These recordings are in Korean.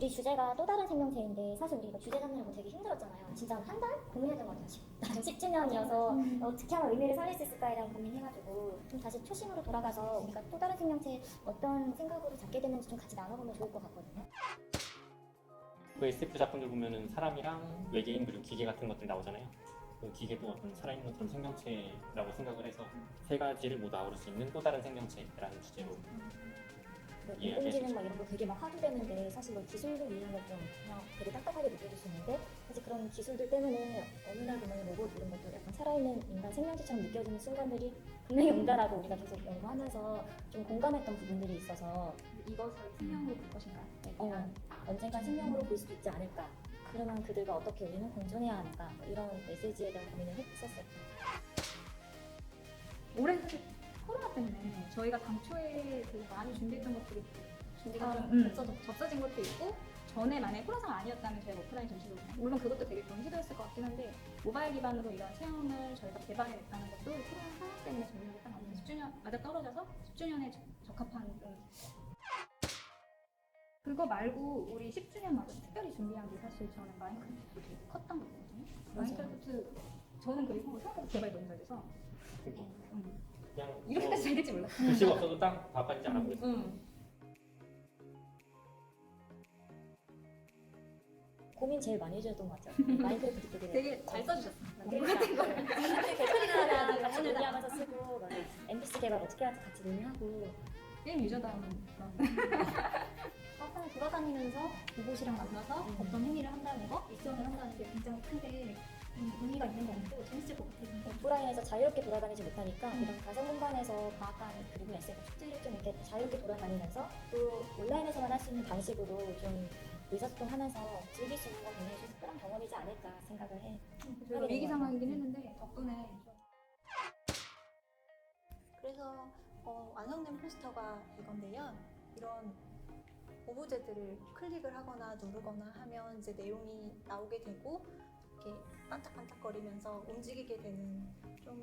우리 주제가 또 다른 생명체인데 사실 우리 이거 주제 잡느라고 되게 힘들었잖아요. 진짜 한 달 고민했던 것 같아요. 나도 10주년이어서 어떻게 하면 의미를 살릴 수 있을까에 대한 고민해가지고 좀 다시 초심으로 돌아가서 우리가 또 다른 생명체 어떤 생각으로 잡게 됐는지 좀 같이 나눠보면 좋을 것 같거든요. 그 SF 작품들 보면은 사람이랑 외계인 그리고 기계 같은 것들 나오잖아요. 그 기계도 어떤 살아있는 것처럼 생명체라고 생각을 해서 세 가지를 모두 아우를 수 있는 또 다른 생명체라는 주제로 인공지능 막 이런 거 되게 막 화두되는데 사실 뭐 기술을 이해하면 좀 그냥 되게 딱딱하게 느껴질 수 있는데 사실 그런 기술들 때문에 어느 날 보면 로봇 이런 것도 약간 살아있는 인간 생명체처럼 느껴지는 순간들이 분명히 온다라고 우리가 계속 연구하면서 좀 공감했던 부분들이 있어서 이것을 생명으로 볼 것인가? 언젠가 생명으로 볼 수도 있지 않을까. 그러면 그들과 어떻게 우리는 공존해야 하는가 뭐 이런 메시지에 대한 고민을 했었어요. 올해 사실 코로나 때문에 저희가 당초에 되게 많이 준비했던 것들이 준비가 좀 접어진 것도 있고 전에 만약에 코로나가 아니었다면 저희가 오프라인 전시도 물론 그것도 되게 좋은 시도였을 것 같긴 한데 모바일 기반으로 이런 체험을 저희가 개발해냈다는 것도 코로나 상황 때문에 종료를 딱 맞는 10주년 맞아 떨어져서 10주년에 적합한 그거 말고 우리 10주년마다 특별히 준비한 게 사실 저는 마인크래프트 되게 컸던 거거든요. 마인크래프트 저는 그리고 생각보다 개발이 너무 잘 돼서 그냥 이렇게까지 잘 될지 몰랐어요. 글씨가 없어도 딱 답하지 않아 보였어요. 고민 제일 많이 해주셨던 것 같아요. 마인크래프트 쪽에 되게 잘 써주셨어요. 같은 거를 댓글이나 같이 논의하면서 쓰고 막 NPC 개발 어떻게 할지 같이 논의하고 게임 유저다운 그런 화판을 돌아다니면서 로봇이랑 만나서 어떤 행위를 한다는 거, 미션을 한다는 게 굉장히 큰데 의미가 있는 것 같고 재밌을 것 같아요. 오프라인에서 자유롭게 돌아다니지 못하니까 이런 가상 공간에서 과학관 그리고 SF 축제를 좀 이렇게 자유롭게 돌아다니면서 또 온라인에서만 할 수 있는 방식으로 좀 의사소통하면서 즐길 수 있는 건 굉장히 좀 특별한 경험이지 않을까 생각을 해. 저희가 위기 상황이긴 했는데 덕분에 그래서 완성된 포스터가 이건데요. 이런 오브제들을 클릭을 하거나 누르거나 하면 이제 내용이 나오게 되고 이렇게 반짝반짝거리면서 움직이게 되는 좀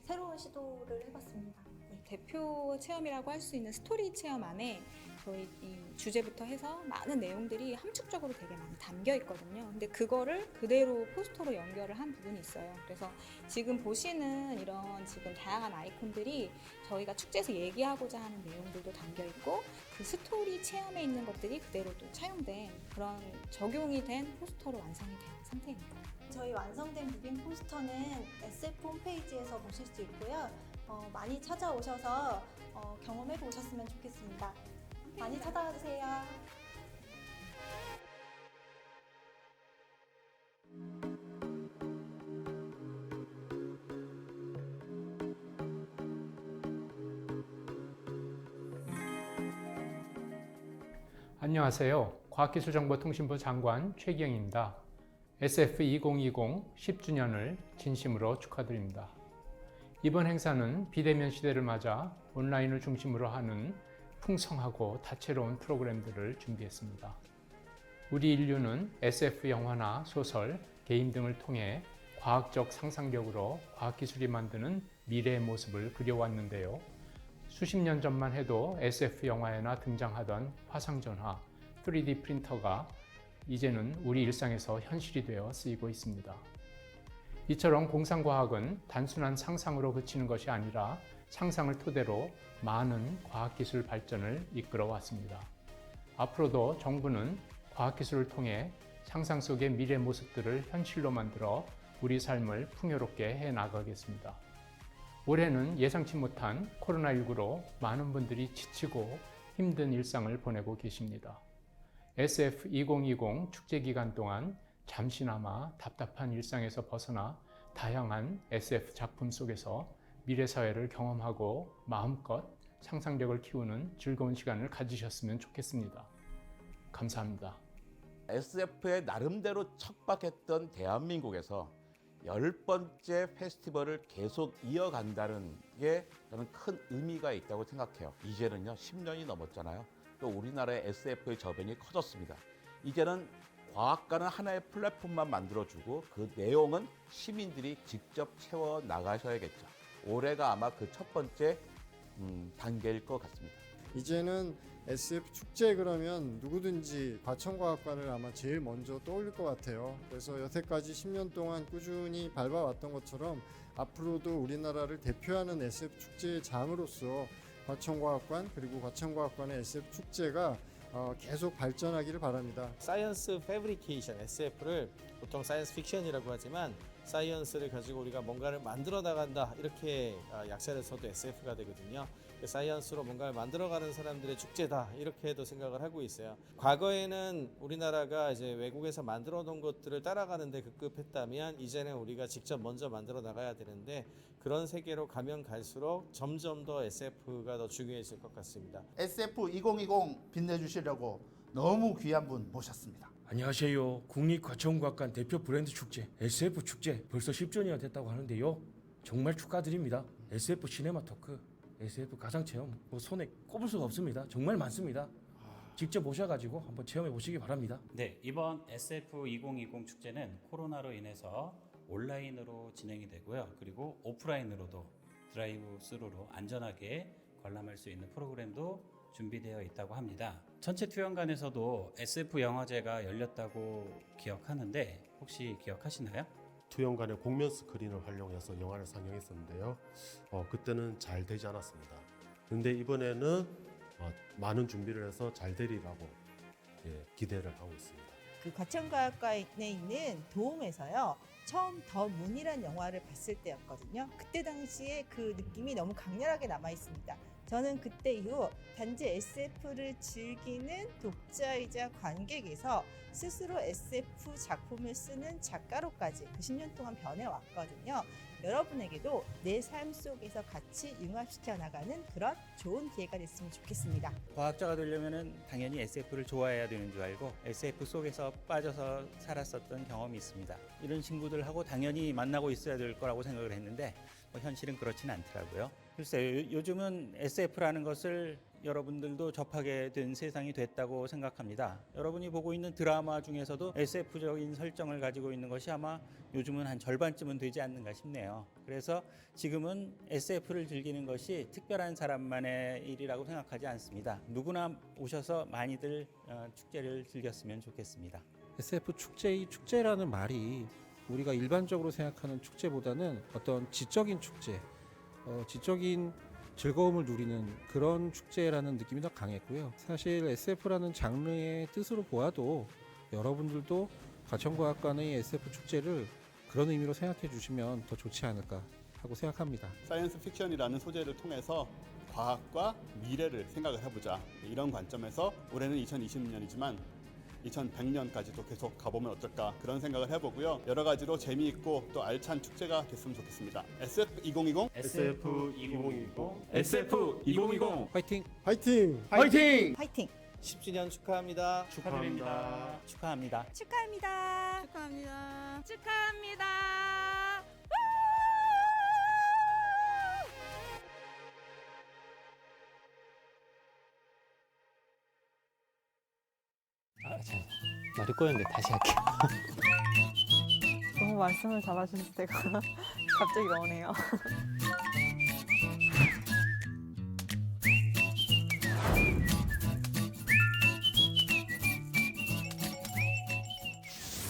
새로운 시도를 해봤습니다. 네, 대표 체험이라고 할 수 있는 스토리 체험 안에 저희 이 주제부터 해서 많은 내용들이 함축적으로 되게 많이 담겨 있거든요. 근데 그거를 그대로 포스터로 연결을 한 부분이 있어요. 그래서 지금 보시는 이런 지금 다양한 아이콘들이 저희가 축제에서 얘기하고자 하는 내용들도 담겨 있고 그 스토리 체험에 있는 것들이 그대로 또 차용된 그런 적용이 된 포스터로 완성이 된 상태입니다. 저희 완성된 무빙 포스터는 SF 홈페이지에서 보실 수 있고요. 많이 찾아오셔서 경험해 보셨으면 좋겠습니다. 많이 찾아와 주세요. 안녕하세요. 과학기술정보통신부 장관 최기영입니다. SF2020 10주년을 진심으로 축하드립니다. 이번 행사는 비대면 시대를 맞아 온라인을 중심으로 하는 풍성하고 다채로운 프로그램들을 준비했습니다. 우리 인류는 SF 영화나 소설, 게임 등을 통해 과학적 상상력으로 과학기술이 만드는 미래의 모습을 그려왔는데요. 수십 년 전만 해도 SF 영화에나 등장하던 화상전화, 3D 프린터가 이제는 우리 일상에서 현실이 되어 쓰이고 있습니다. 이처럼 공상과학은 단순한 상상으로 그치는 것이 아니라 상상을 토대로 많은 과학기술 발전을 이끌어 왔습니다. 앞으로도 정부는 과학기술을 통해 상상 속의 미래 모습들을 현실로 만들어 우리 삶을 풍요롭게 해나가겠습니다. 올해는 예상치 못한 코로나19로 많은 분들이 지치고 힘든 일상을 보내고 계십니다. SF2020 축제 기간 동안 잠시나마 답답한 일상에서 벗어나 다양한 SF 작품 속에서 미래 사회를 경험하고 마음껏 상상력을 키우는 즐거운 시간을 가지셨으면 좋겠습니다. 감사합니다. SF의 나름대로 척박했던 대한민국에서 10번째 페스티벌을 계속 이어간다는 게 저는 큰 의미가 있다고 생각해요. 이제는요 10년이 넘었잖아요. 또 우리나라의 SF의 저변이 커졌습니다. 이제는 과학가는 하나의 플랫폼만 만들어주고 그 내용은 시민들이 직접 채워 나가셔야겠죠. 올해가 아마 그 첫 번째 단계일 것 같습니다. 이제는 SF 축제 그러면 누구든지 과천과학관을 아마 제일 먼저 떠올릴 것 같아요. 그래서 여태까지 10년 동안 꾸준히 밟아왔던 것처럼 앞으로도 우리나라를 대표하는 SF 축제의 장으로서 과천과학관 그리고 과천과학관의 SF 축제가 계속 발전하기를 바랍니다. 사이언스 패브리케이션 SF를 보통 사이언스 픽션이라고 하지만 사이언스를 가지고 우리가 뭔가를 만들어 나간다 이렇게 약자를 써도 SF가 되거든요. 사이언스로 뭔가를 만들어가는 사람들의 축제다 이렇게도 생각을 하고 있어요. 과거에는 우리나라가 이제 외국에서 만들어 놓은 것들을 따라가는데 급급했다면 이제는 우리가 직접 먼저 만들어 나가야 되는데 그런 세계로 가면 갈수록 점점 더 SF가 더 중요해질 것 같습니다. SF 2020 빛내주시려고 너무 귀한 분 모셨습니다. 안녕하세요. 국립과천과학관 대표 브랜드 축제 SF 축제 벌써 10주년이 됐다고 하는데요. 정말 축하드립니다. SF 시네마 토크, SF 가상 체험 손에 꼽을 수가 없습니다. 정말 많습니다. 직접 오셔가지고 한번 체험해 보시기 바랍니다. 네, 이번 SF 2020 축제는 코로나로 인해서 온라인으로 진행이 되고요. 그리고 오프라인으로도 드라이브 스루로 안전하게 관람할 수 있는 프로그램도 준비되어 있다고 합니다. 전체 투영관에서도 SF 영화제가 열렸다고 기억하는데 혹시 기억하시나요? 투영관의 공면 스크린을 활용해서 영화를 상영했었는데요. 그때는 잘 되지 않았습니다. 그런데 이번에는 많은 준비를 해서 잘 되리라고 기대를 하고 있습니다. 그 과천과학관에 있는 도움에서요. 처음 더 문이란 영화를 봤을 때였거든요. 그때 당시에 그 느낌이 너무 강렬하게 남아 있습니다. 저는 그때 이후 단지 SF를 즐기는 독자이자 관객에서 스스로 SF 작품을 쓰는 작가로까지 그 10년 동안 변해왔거든요. 여러분에게도 내 삶 속에서 같이 융합시켜 나가는 그런 좋은 기회가 됐으면 좋겠습니다. 과학자가 되려면 당연히 SF를 좋아해야 되는 줄 알고 SF 속에서 빠져서 살았었던 경험이 있습니다. 이런 친구들하고 당연히 만나고 있어야 될 거라고 생각을 했는데 현실은 그렇진 않더라고요. 글쎄요, 요즘은 SF라는 것을 여러분들도 접하게 된 세상이 됐다고 생각합니다. 여러분이 보고 있는 드라마 중에서도 SF적인 설정을 가지고 있는 것이 아마 요즘은 한 절반쯤은 되지 않는가 싶네요. 그래서 지금은 SF를 즐기는 것이 특별한 사람만의 일이라고 생각하지 않습니다. 누구나 오셔서 많이들 축제를 즐겼으면 좋겠습니다. SF 축제의 축제라는 말이 우리가 일반적으로 생각하는 축제보다는 어떤 지적인 축제, 지적인 즐거움을 누리는 그런 축제라는 느낌이 더 강했고요. 사실 SF라는 장르의 뜻으로 보아도 여러분들도 과천과학관의 SF 축제를 그런 의미로 생각해 주시면 더 좋지 않을까 하고 생각합니다. 사이언스 픽션이라는 소재를 통해서 과학과 미래를 생각을 해보자. 이런 관점에서 올해는 2020년이지만 2100년까지도 계속 가보면 어떨까 그런 생각을 해보고요. 여러 가지로 재미있고 또 알찬 축제가 됐으면 좋겠습니다. SF 2020 SF 2020 SF 2020 화이팅! 화이팅! 화이팅! 화이팅! 10주년 축하합니다. 축하드립니다. 축하합니다. 축하합니다. 축하합니다. 축하합니다. 말이 꼬였는데 다시 할게요. 너무 말씀을 잘하실 때가 갑자기 나오네요.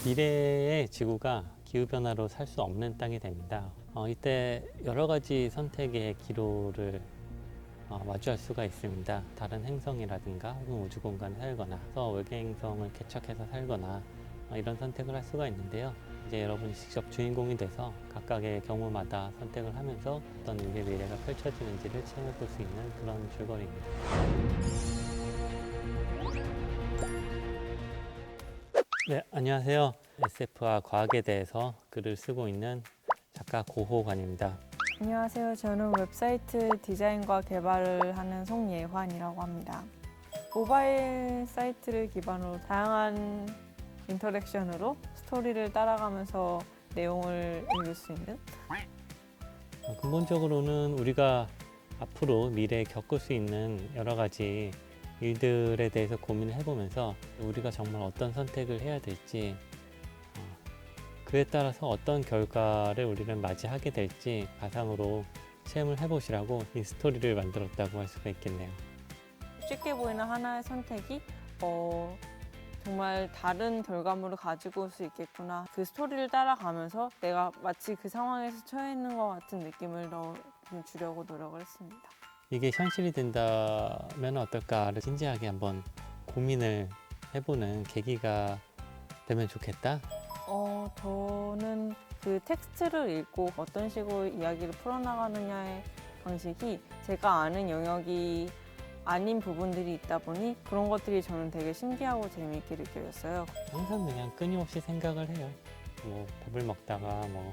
미래의 지구가 기후변화로 살 수 없는 땅이 됩니다. 이때 여러 가지 선택의 기로를 마주할 수가 있습니다. 다른 행성이라든가 혹은 우주 공간에 살거나 또 외계 행성을 개척해서 살거나 이런 선택을 할 수가 있는데요. 이제 여러분이 직접 주인공이 돼서 각각의 경우마다 선택을 하면서 어떤 우리의 미래가 펼쳐지는지를 체험해 볼 수 있는 그런 줄거리입니다. 네, 안녕하세요. SF와 과학에 대해서 글을 쓰고 있는 작가 고호관입니다. 안녕하세요. 저는 웹사이트 디자인과 개발을 하는 송예환이라고 합니다. 모바일 사이트를 기반으로 다양한 인터랙션으로 스토리를 따라가면서 내용을 읽을 수 있는? 근본적으로는 우리가 앞으로 미래에 겪을 수 있는 여러 가지 일들에 대해서 고민을 해보면서 우리가 정말 어떤 선택을 해야 될지 그에 따라서 어떤 결과를 우리는 맞이하게 될지 가상으로 체험을 해보시라고 이 스토리를 만들었다고 할 수가 있겠네요. 쉽게 보이는 하나의 선택이 정말 다른 결과물을 가지고 올 수 있겠구나. 그 스토리를 따라가면서 내가 마치 그 상황에서 처해 있는 것 같은 느낌을 좀 주려고 노력을 했습니다. 이게 현실이 된다면 어떨까를 진지하게 한번 고민을 해보는 계기가 되면 좋겠다. 저는 그 텍스트를 읽고 어떤 식으로 이야기를 풀어나가느냐의 방식이 제가 아는 영역이 아닌 부분들이 있다 보니 그런 것들이 저는 되게 신기하고 재미있게 느껴졌어요. 항상 그냥 끊임없이 생각을 해요. 뭐 밥을 먹다가 뭐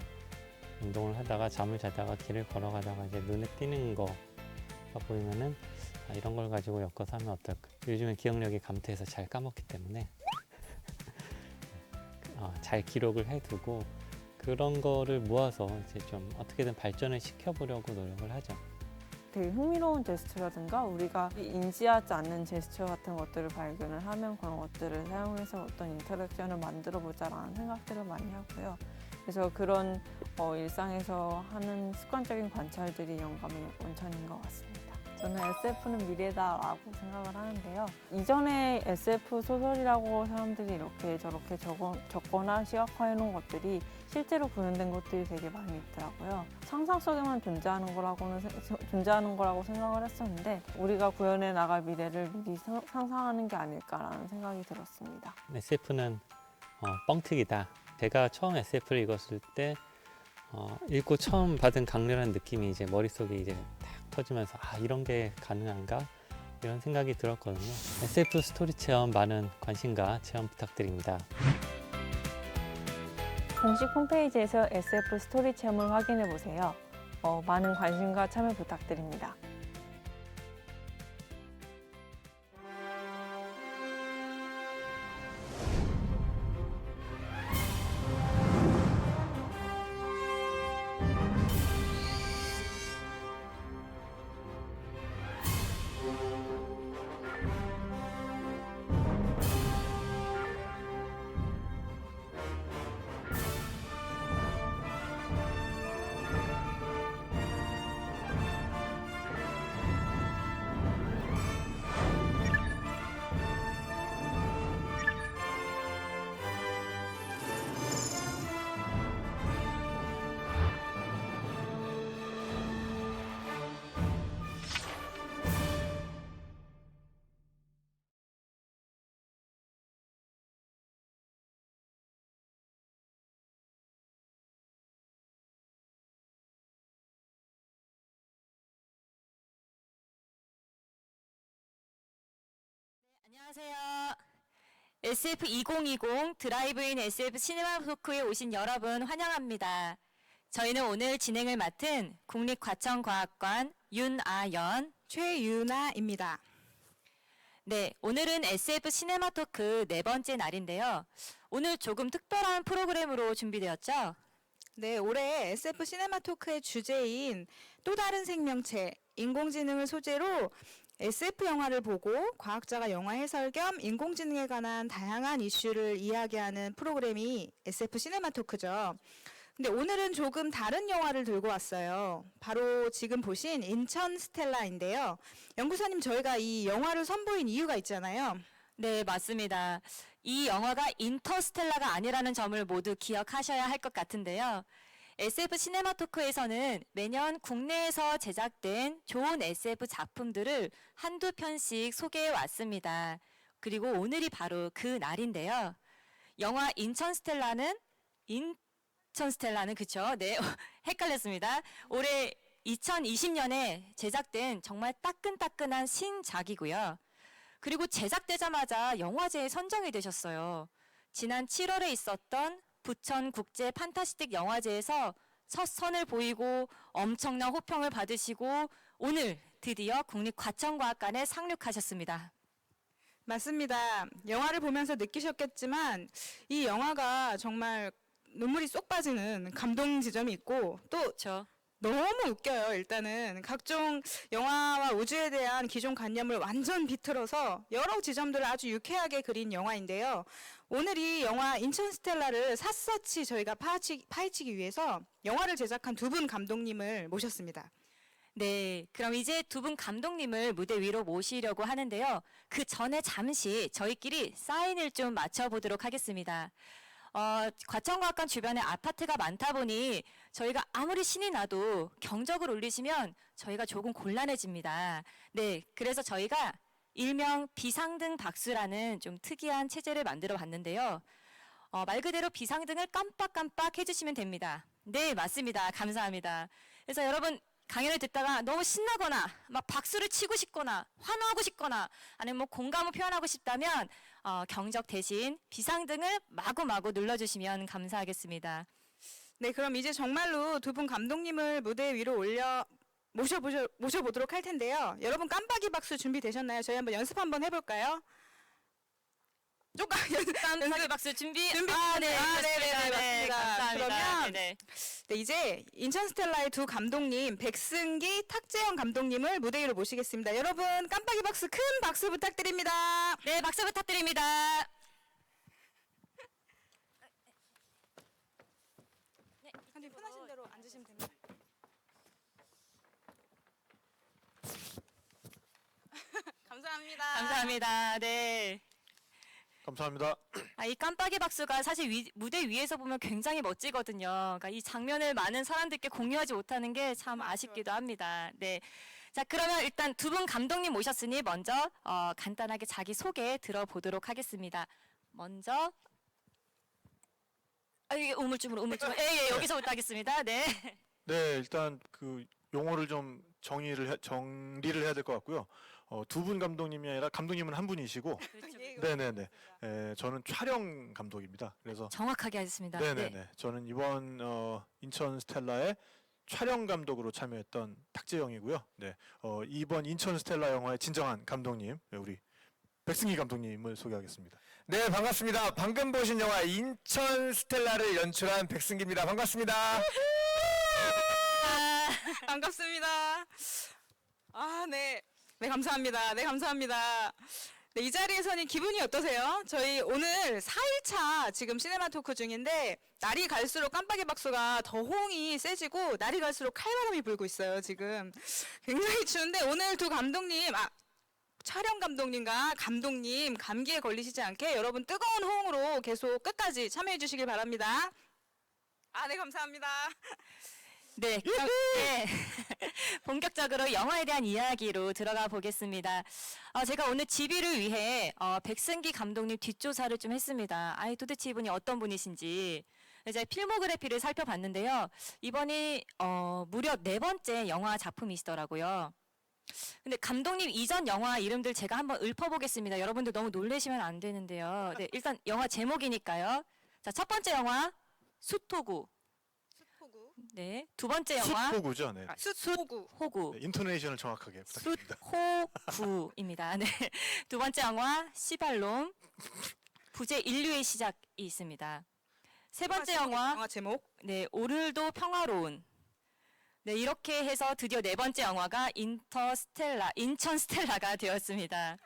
운동을 하다가 잠을 자다가 길을 걸어가다가 이제 눈에 띄는 거가 보이면은 이런 걸 가지고 엮어서 하면 어떨까. 요즘에 기억력이 감퇴해서 잘 까먹기 때문에 잘 기록을 해두고 그런 거를 모아서 이제 좀 어떻게든 발전을 시켜보려고 노력을 하죠. 되게 흥미로운 제스처라든가 우리가 인지하지 않는 제스처 같은 것들을 발견을 하면 그런 것들을 사용해서 어떤 인터랙션을 만들어보자라는 생각들을 많이 하고요. 그래서 그런 일상에서 하는 습관적인 관찰들이 영감의 원천인 것 같습니다. 저는 SF는 미래다라고 생각을 하는데요. 이전에 SF 소설이라고 사람들이 이렇게 저렇게 적거나 시각화해 놓은 것들이 실제로 구현된 것들이 되게 많이 있더라고요. 상상 속에만 존재하는 거라고 생각을 했었는데 우리가 구현해 나갈 미래를 미리 상상하는 게 아닐까라는 생각이 들었습니다. SF는 뻥튀기다. 제가 처음 SF를 읽었을 때 읽고 처음 받은 강렬한 느낌이 이제 머릿속에 이제 탁 터지면서 이런 게 가능한가? 이런 생각이 들었거든요. SF 스토리 체험 많은 관심과 체험 부탁드립니다. 공식 홈페이지에서 SF 스토리 체험을 확인해 보세요. 많은 관심과 참여 부탁드립니다. 안녕하세요. SF2020 드라이브인 SF 시네마 토크에 오신 여러분 환영합니다. 저희는 오늘 진행을 맡은 국립과천과학관 윤아연, 최유나입니다. 네, 오늘은 SF 시네마 토크 4번째 날인데요. 오늘 조금 특별한 프로그램으로 준비되었죠? 네, 올해 SF 시네마 토크의 주제인 또 다른 생명체, 인공지능을 소재로 SF 영화를 보고 과학자가 영화 해설 겸 인공지능에 관한 다양한 이슈를 이야기하는 프로그램이 SF 시네마 토크죠. 근데 오늘은 조금 다른 영화를 들고 왔어요. 바로 지금 보신 인천 스텔라인데요. 연구사님, 저희가 이 영화를 선보인 이유가 있잖아요. 네, 맞습니다. 이 영화가 인터스텔라가 아니라는 점을 모두 기억하셔야 할 것 같은데요. SF 시네마 토크에서는 매년 국내에서 제작된 좋은 SF 작품들을 한두 편씩 소개해 왔습니다. 그리고 오늘이 바로 그 날인데요. 영화 인천스텔라는 그쵸? 네, 헷갈렸습니다. 올해 2020년에 제작된 정말 따끈따끈한 신작이고요. 그리고 제작되자마자 영화제에 선정이 되셨어요. 지난 7월에 있었던 부천 국제 판타스틱 영화제에서 첫 선을 보이고 엄청난 호평을 받으시고 오늘 드디어 국립과천과학관에 상륙하셨습니다. 맞습니다. 영화를 보면서 느끼셨겠지만 이 영화가 정말 눈물이 쏙 빠지는 감동 지점이 있고 또 그렇죠. 너무 웃겨요. 일단은 각종 영화와 우주에 대한 기존 관념을 완전 비틀어서 여러 지점들을 아주 유쾌하게 그린 영화인데요. 오늘 이 영화 인천스텔라를 샅샅이 저희가 파헤치기 위해서 영화를 제작한 두 분 감독님을 모셨습니다. 네, 그럼 이제 두 분 감독님을 무대 위로 모시려고 하는데요. 그 전에 잠시 저희끼리 사인을 좀 맞춰보도록 하겠습니다. 과천과학관 주변에 아파트가 많다 보니 저희가 아무리 신이 나도 경적을 울리시면 저희가 조금 곤란해집니다. 네, 그래서 저희가 일명 비상등 박수라는 좀 특이한 체제를 만들어 봤는데요. 말 그대로 비상등을 깜빡깜빡 해주시면 됩니다. 네, 맞습니다. 감사합니다. 그래서 여러분 강연을 듣다가 너무 신나거나 막 박수를 치고 싶거나 환호하고 싶거나 아니면 뭐 공감을 표현하고 싶다면 경적 대신 비상등을 마구마구 눌러주시면 감사하겠습니다. 네, 그럼 이제 정말로 두 분 감독님을 무대 위로 모셔보도록 할 텐데요. 여러분 깜빡이 박수 준비되셨나요? 저희 한번 연습 한번 해볼까요? 깜빡이 박수 준비. 네, 맞습니다. 감사합니다. 그러면 네. 네, 이제 인천 스텔라의 두 감독님 백승기, 탁재영 감독님을 무대 위로 모시겠습니다. 여러분 깜빡이 박수 큰 박수 부탁드립니다. 네, 박수 부탁드립니다. 네, 편하신 대로 앉으시면 됩니다. 감사합니다. 감사합니다. 네. 감사합니다. 이 깜빡이 박수가 사실 무대 위에서 보면 굉장히 멋지거든요. 그러니까 이 장면을 많은 사람들께 공유하지 못하는 게 참 아쉽기도 합니다. 네. 자, 그러면 일단 두 분 감독님 모셨으니 먼저 간단하게 자기 소개 들어보도록 하겠습니다. 먼저 이게 우물쭈물. 예, 여기서부터 하겠습니다. 네. 네, 일단 그 용어를 좀 정리를 해야 될 것 같고요. 두 분 감독님이 아니라 감독님은 한 분이시고, 네네네. 저는 촬영 감독입니다. 그래서 정확하게 하겠습니다. 네네네. 네. 저는 이번 인천 스텔라의 촬영 감독으로 참여했던 탁재영이고요. 네, 이번 인천 스텔라 영화의 진정한 감독님, 우리 백승기 감독님을 소개하겠습니다. 네, 반갑습니다. 방금 보신 영화 인천 스텔라를 연출한 백승기입니다. 반갑습니다. 반갑습니다. 네. 네, 감사합니다. 네, 감사합니다. 네, 이 자리에서는 기분이 어떠세요? 저희 오늘 4일차 지금 시네마 토크 중인데 날이 갈수록 깜빡이 박수가 더 호응이 세지고 날이 갈수록 칼바람이 불고 있어요, 지금. 굉장히 추운데 오늘 두 감독님, 촬영 감독님과 감독님 감기에 걸리시지 않게 여러분 뜨거운 호응으로 계속 끝까지 참여해 주시길 바랍니다. 네, 감사합니다. 네, 그럼 네. 본격적으로 영화에 대한 이야기로 들어가 보겠습니다. 제가 오늘 지비를 위해 백승기 감독님 뒷조사를 좀 했습니다. 도대체 이분이 어떤 분이신지. 이제 필모그래피를 살펴봤는데요. 이번이 무려 4번째 영화 작품이시더라고요. 근데 감독님 이전 영화 이름들 제가 한번 읊어보겠습니다. 여러분들 너무 놀라시면 안 되는데요. 네, 일단 영화 제목이니까요. 자, 첫 번째 영화 수토구. 네, 두 번째 영화 숫호구죠. 네. 숫호구. 네, 인토네이션을 정확하게 부탁드립니다. 숫호구입니다. 네. 두 번째 영화 시발롬. 부재 인류의 시작이 있습니다. 세 번째 영화 제목. 네, 오늘도 평화로운. 네, 이렇게 해서 드디어 4번째 영화가 인천 스텔라가 되었습니다.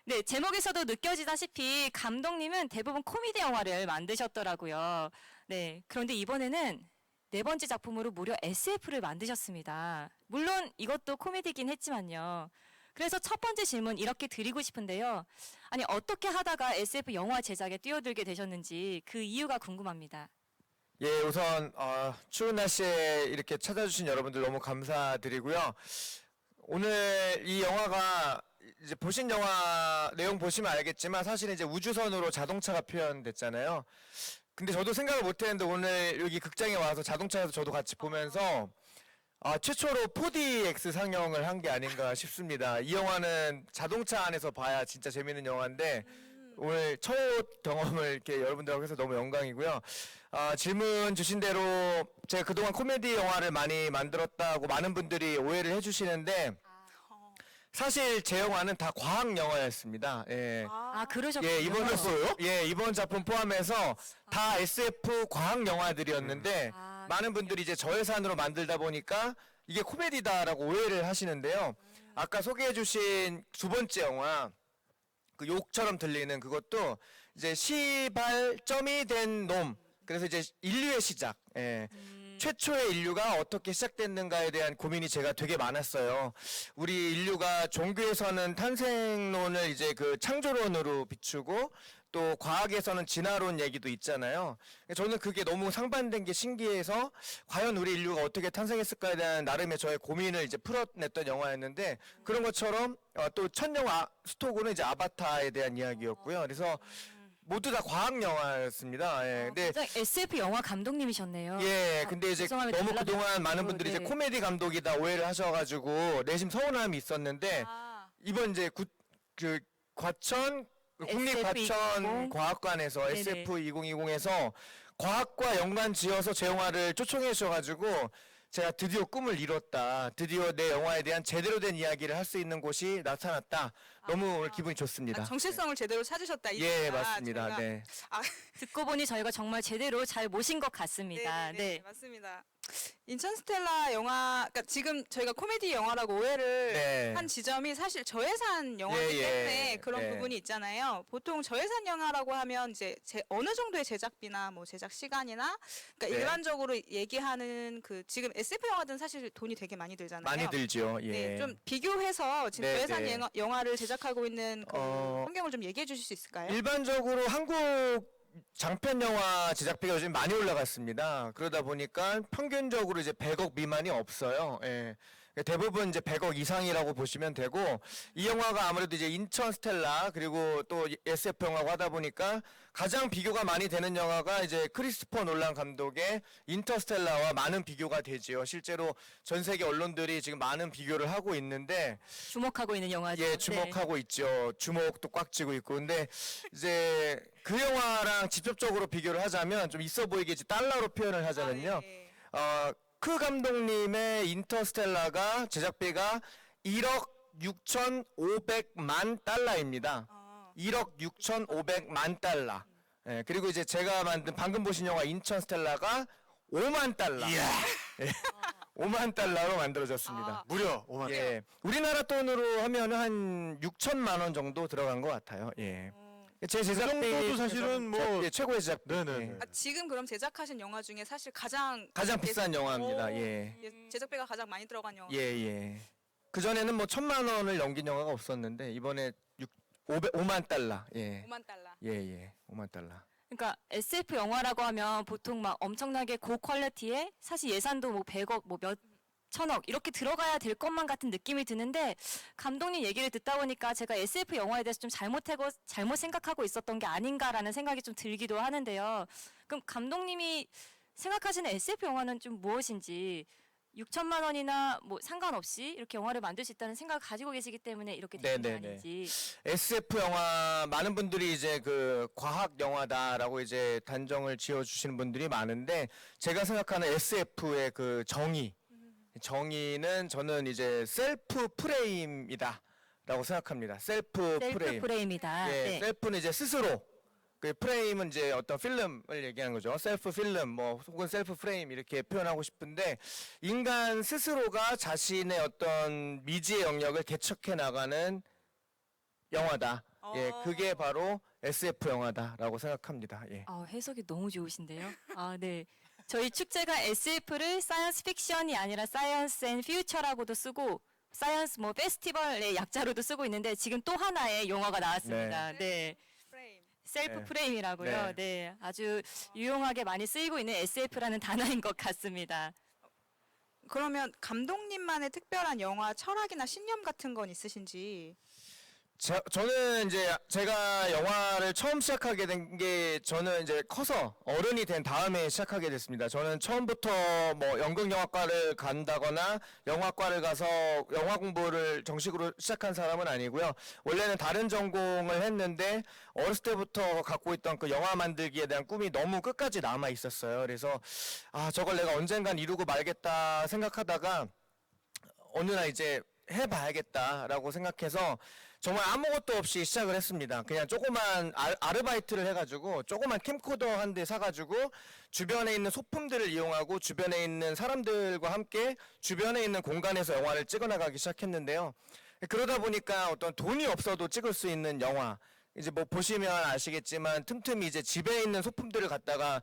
네, 제목에서도 느껴지다시피 감독님은 대부분 코미디 영화를 만드셨더라고요. 네, 그런데 이번에는 4번째 작품으로 무려 SF를 만드셨습니다. 물론 이것도 코미디긴 했지만요. 그래서 첫 번째 질문 이렇게 드리고 싶은데요. 어떻게 하다가 SF 영화 제작에 뛰어들게 되셨는지 그 이유가 궁금합니다. 예, 우선 추운 날씨에 이렇게 찾아주신 여러분들 너무 감사드리고요. 오늘 이 영화가 이제 보신 영화 내용 보시면 알겠지만 사실 이제 우주선으로 자동차가 표현됐잖아요. 근데 저도 생각을 못했는데 오늘 여기 극장에 와서 자동차에서 저도 같이 보면서 최초로 4DX 상영을 한 게 아닌가 싶습니다. 이 영화는 자동차 안에서 봐야 진짜 재밌는 영화인데 오늘 첫 경험을 이렇게 여러분들하고 해서 너무 영광이고요. 질문 주신 대로 제가 그동안 코미디 영화를 많이 만들었다고 많은 분들이 오해를 해주시는데 사실 제 영화는 다 과학 영화였습니다. 예. 그러셨군요. 이번 작품 포함해서 다 SF 과학 영화들이었는데 많은 분들이 이제 저예산으로 만들다 보니까 이게 코미디다라고 오해를 하시는데요. 아까 소개해주신 두 번째 영화 그 욕처럼 들리는 그것도 이제 시발점이 된 놈. 그래서 이제 인류의 시작. 예. 최초의 인류가 어떻게 시작됐는가에 대한 고민이 제가 되게 많았어요. 우리 인류가 종교에서는 탄생론을 이제 그 창조론으로 비추고 또 과학에서는 진화론 얘기도 있잖아요. 저는 그게 너무 상반된 게 신기해서 과연 우리 인류가 어떻게 탄생했을까에 대한 나름의 저의 고민을 이제 풀어냈던 영화였는데 그런 것처럼 또 첫 영화 스토고는 이제 아바타에 대한 이야기였고요. 그래서 모두 다 과학 영화였습니다. 예. 근데 굉장히 SF 영화 감독님이셨네요. 예, 근데 이제 죄송합니다. 너무 연락이 그동안 많은 없어서. 분들이 이제 네. 코미디 감독이다 오해를 하셔가지고 내심 서운함이 있었는데 이번 이제 그 과천 국립과천과학관에서 네네. SF2020에서 과학과 연관 지어서 제 영화를 초청해 주셔가지고 제가 드디어 꿈을 이뤘다. 드디어 내 영화에 대한 제대로 된 이야기를 할 수 있는 곳이 나타났다. 너무 오늘 기분이 좋습니다. 정체성을 제대로 찾으셨다. 예, 맞습니다. 저희가- 네. 듣고 보니 저희가 정말 제대로 잘 모신 것 같습니다. 네, 맞습니다. 인천스텔라 영화, 그러니까 지금 저희가 코미디 영화라고 오해를 네. 한 지점이 사실 저예산 영화이기 예, 예. 때문에 그런 네. 부분이 있잖아요. 보통 저예산 영화라고 하면 이제 어느 정도의 제작비나 뭐 제작 시간이나, 그러니까 네. 일반적으로 얘기하는 그 지금 SF 영화들은 사실 돈이 되게 많이 들잖아요. 많이 들죠. 예. 네, 좀 비교해서 지금 네, 저예산 네. 영화를 제작하고 있는 그 어, 환경을 좀 얘기해 주실 수 있을까요? 일반적으로 한국 장편 영화 제작비가 요즘 많이 올라갔습니다. 그러다 보니까 평균적으로 이제 100억 미만이 없어요. 예. 대부분 이제 100억 이상이라고 보시면 되고 이 영화가 아무래도 이제 인천 스텔라 그리고 또 SF 영화고 하다 보니까 가장 비교가 많이 되는 영화가 이제 크리스토퍼 놀란 감독의 인터스텔라와 많은 비교가 되지요. 실제로 전 세계 언론들이 지금 많은 비교를 하고 있는데 주목하고 있는 영화죠. 예, 주목하고 있죠. 주목도 꽉 쥐고 있고. 근데 이제 그 영화랑 직접적으로 비교를 하자면 좀 있어 보이게 이제 달러로 표현을 하자면요. 크 감독님의 인터스텔라가 제작비가 1억 6,500만 달러입니다. 1억 6,500만 달러. 예, 그리고 이제 제가 만든 방금 보신 영화 인천스텔라가 5만 달러. 예, 5만 달러로 만들어졌습니다. 무려 5만 예, 우리나라 돈으로 하면 한 6천만 원 정도 들어간 것 같아요. 예. 제 제작비 정도도 사실은 뭐- 예, 최고의 제작비. 예. 지금 그럼 제작하신 영화 중에 사실 가장 비싼 영화입니다. 예. 제작비가 가장 많이 들어간 영화. 예, 예. 그 전에는 뭐 1,000만 원을 넘긴 영화가 없었는데 이번에 5만 달러. 예. 5만 달러. 예, 예. 5만 달러. 그러니까 SF 영화라고 하면 보통 막 엄청나게 고퀄리티에 사실 예산도 뭐 100억 뭐 몇 천억 이렇게 들어가야 될 것만 같은 느낌이 드는데 감독님 얘기를 듣다 보니까 제가 SF 영화에 대해서 좀 잘못 생각하고 있었던 게 아닌가라는 생각이 좀 들기도 하는데요. 그럼 감독님이 생각하시는 SF 영화는 좀 무엇인지 6천만 원이나 뭐 상관없이 이렇게 영화를 만들 수 있다는 생각을 가지고 계시기 때문에 이렇게 되는 게 네네네. 아닌지. SF 영화 많은 분들이 이제 그 과학 영화다라고 이제 단정을 지어 주시는 분들이 많은데 제가 생각하는 SF의 그 정의는 저는 이제 셀프 프레임이다라고 생각합니다. 셀프 프레임. 프레임이다. 예, 네. 셀프는 이제 스스로. 그 프레임은 이제 어떤 필름을 얘기하는 거죠. 셀프 필름, 뭐 혹은 셀프 프레임 이렇게 표현하고 싶은데 인간 스스로가 자신의 어떤 미지의 영역을 개척해 나가는 영화다. 예, 그게 바로 SF 영화다라고 생각합니다. 예. 해석이 너무 좋으신데요. 네. 저희 축제가 SF를 사이언스 픽션이 아니라 사이언스 앤 퓨처라고도 쓰고 사이언스 뭐 페스티벌의 약자로도 쓰고 있는데 지금 또 하나의 용어가 나왔습니다. 네. 셀프 네. 프레임이라고요. 네. 네. 아주 유용하게 많이 쓰이고 있는 SF라는 단어인 것 같습니다. 그러면 감독님만의 특별한 영화 철학이나 신념 같은 건 있으신지? 저는 이제 제가 영화를 처음 시작하게 된 게 저는 이제 커서 어른이 된 다음에 시작하게 됐습니다. 저는 처음부터 뭐 연극영화과를 간다거나 영화과를 가서 영화 공부를 정식으로 시작한 사람은 아니고요. 원래는 다른 전공을 했는데 어렸을 때부터 갖고 있던 그 영화 만들기에 대한 꿈이 너무 끝까지 남아 있었어요. 그래서 저걸 내가 언젠간 이루고 말겠다 생각하다가 어느 날 이제 해봐야겠다라고 생각해서 정말 아무것도 없이 시작을 했습니다. 그냥 조그만 아르바이트를 해가지고 조그만 캠코더 한 대 사가지고 주변에 있는 소품들을 이용하고 주변에 있는 사람들과 함께 주변에 있는 공간에서 영화를 찍어나가기 시작했는데요. 그러다 보니까 어떤 돈이 없어도 찍을 수 있는 영화, 이제 뭐 보시면 아시겠지만 틈틈이 이제 집에 있는 소품들을 갖다가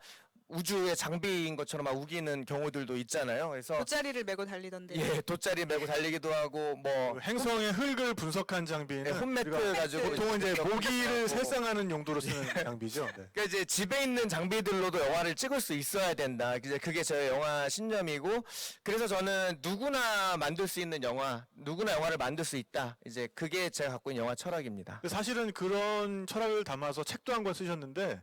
우주의 장비인 것처럼 막 우기는 경우들도 있잖아요. 그래서 돗자리를 메고 달리던데. 예, 돗자리 메고 달리기도 하고 뭐 행성의 흙을 분석한 장비는 홈매트 우리가 가지고 보통은 이제 모기를 하고. 살상하는 용도로 쓰는 장비죠. 네. 그러니까 이제 집에 있는 장비들로도 영화를 찍을 수 있어야 된다. 이제 그게 저의 영화 신념이고, 그래서 저는 누구나 만들 수 있는 영화, 누구나 영화를 만들 수 있다. 이제 그게 제가 갖고 있는 영화 철학입니다. 사실은 그런 철학을 담아서 책도 한 권 쓰셨는데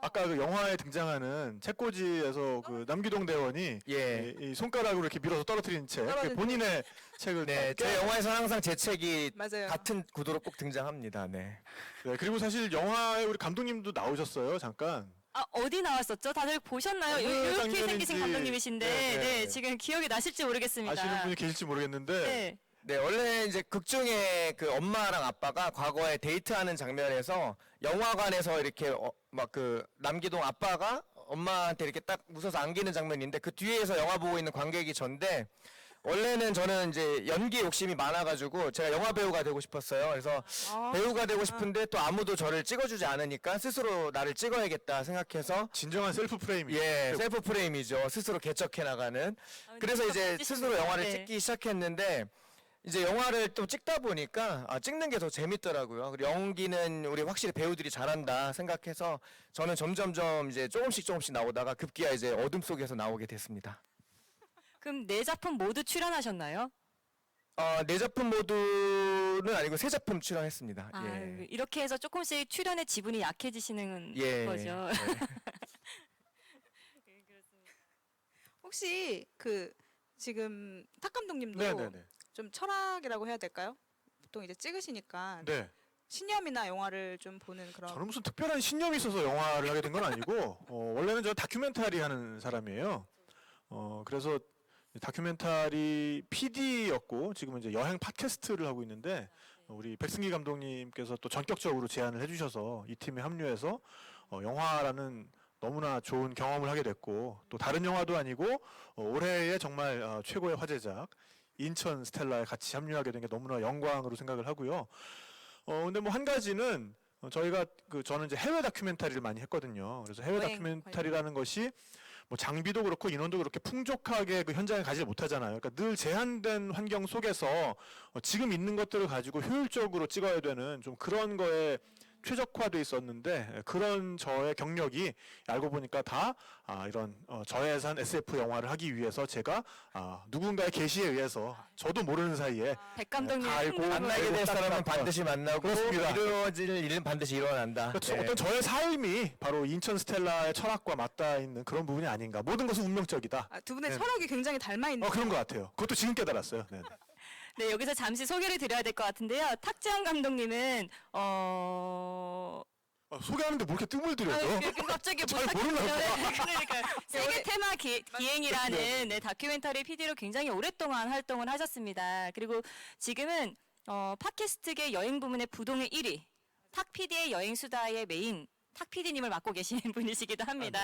아까 그 영화에 등장하는 책꽂이에서 그 남기동 대원이 이 손가락으로 이렇게 밀어서 떨어뜨린 책, 그 본인의 책을 네, 제 영화에서는 항상 제 책이 맞아요. 같은 구도로 꼭 등장합니다. 네. 네, 그리고 사실 영화에 우리 감독님도 나오셨어요, 잠깐. 아, 어디 나왔었죠? 다들 보셨나요? 어느 이렇게 장면인지. 생기신 감독님이신데 네, 네. 지금 기억이 나실지 모르겠습니다. 아시는 분이 계실지 모르겠는데 네, 원래 이제 극 중에 그 엄마랑 아빠가 과거에 데이트하는 장면에서 영화관에서 이렇게 막 그 남기동 아빠가 엄마한테 이렇게 딱 웃어서 안기는 장면인데, 그 뒤에서 영화 보고 있는 관객이 전데, 원래는 저는 이제 연기 욕심이 많아가지고 제가 영화 배우가 되고 싶었어요. 그래서 배우가 되고 싶은데 또 아무도 저를 찍어주지 않으니까 스스로 나를 찍어야겠다 생각해서 진정한 셀프 프레임이죠. 예, 셀프 프레임이죠. 스스로 개척해 나가는. 그래서 이제 스스로 영화를 네. 찍기 시작했는데, 이제 영화를 또 찍다 보니까 찍는 게 더 재밌더라고요. 그리고 연기는 우리 확실히 배우들이 잘한다 생각해서 저는 점점점 이제 조금씩 나오다가 급기야 이제 어둠 속에서 나오게 됐습니다. 그럼 네 작품 모두 출연하셨나요? 네 작품 모두는 아니고 세 작품 출연했습니다. 아, 예. 이렇게 해서 조금씩 출연의 지분이 약해지시는 예. 거죠. 혹시 그 지금 탁 감독님도 네네네. 좀 철학이라고 해야 될까요? 보통 이제 찍으시니까 네. 신념이나 영화를 좀 보는 그런. 저는 무슨 특별한 신념이 있어서 영화를 하게 된 건 아니고 원래는 저 다큐멘터리 하는 사람이에요. 그래서 다큐멘터리 PD였고 지금은 이제 여행 팟캐스트를 하고 있는데 우리 백승기 감독님께서 또 전격적으로 제안을 해주셔서 이 팀에 합류해서 영화라는 너무나 좋은 경험을 하게 됐고, 또 다른 영화도 아니고 올해의 정말 최고의 화제작 인천 스텔라에 같이 합류하게 된 게 너무나 영광으로 생각을 하고요. 근데 뭐 한 가지는 저희가 저는 이제 해외 다큐멘터리를 많이 했거든요. 그래서 해외 다큐멘터리라는 것이 뭐 장비도 그렇고 인원도 그렇게 풍족하게 그 현장에 가지 못하잖아요. 그러니까 늘 제한된 환경 속에서 지금 있는 것들을 가지고 효율적으로 찍어야 되는 좀 그런 거에 최적화돼 있었는데, 그런 저의 경력이 알고 보니까 다 이런 저예산 SF 영화를 하기 위해서 제가 누군가의 계시에 의해서 저도 모르는 사이에 백 감독님 다 알고 만나게 될 사람은 반드시 만나고 그렇습니다. 이루어질 일은 반드시 일어난다. 그렇죠. 네. 어떤 저의 삶이 바로 인천 스텔라의 철학과 맞닿아 있는 그런 부분이 아닌가. 모든 것은 운명적이다. 두 분의 네. 철학이 굉장히 닮아 있는. 그런 것 같아요. 그것도 지금 깨달았어요. 네. 네, 여기서 잠시 소개를 드려야 될 것 같은데요. 탁재현 감독님은 소개하는데 뭐 이렇게 뜸을 들여서? 갑자기 잘 모르나 봐. 그러니까 세계 테마 기행이라는 네, 다큐멘터리 PD로 굉장히 오랫동안 활동을 하셨습니다. 그리고 지금은 팟캐스트계 여행 부문의 부동의 1위, 탁 PD의 여행 수다의 메인 탁 PD님을 맡고 계신 분이시기도 합니다.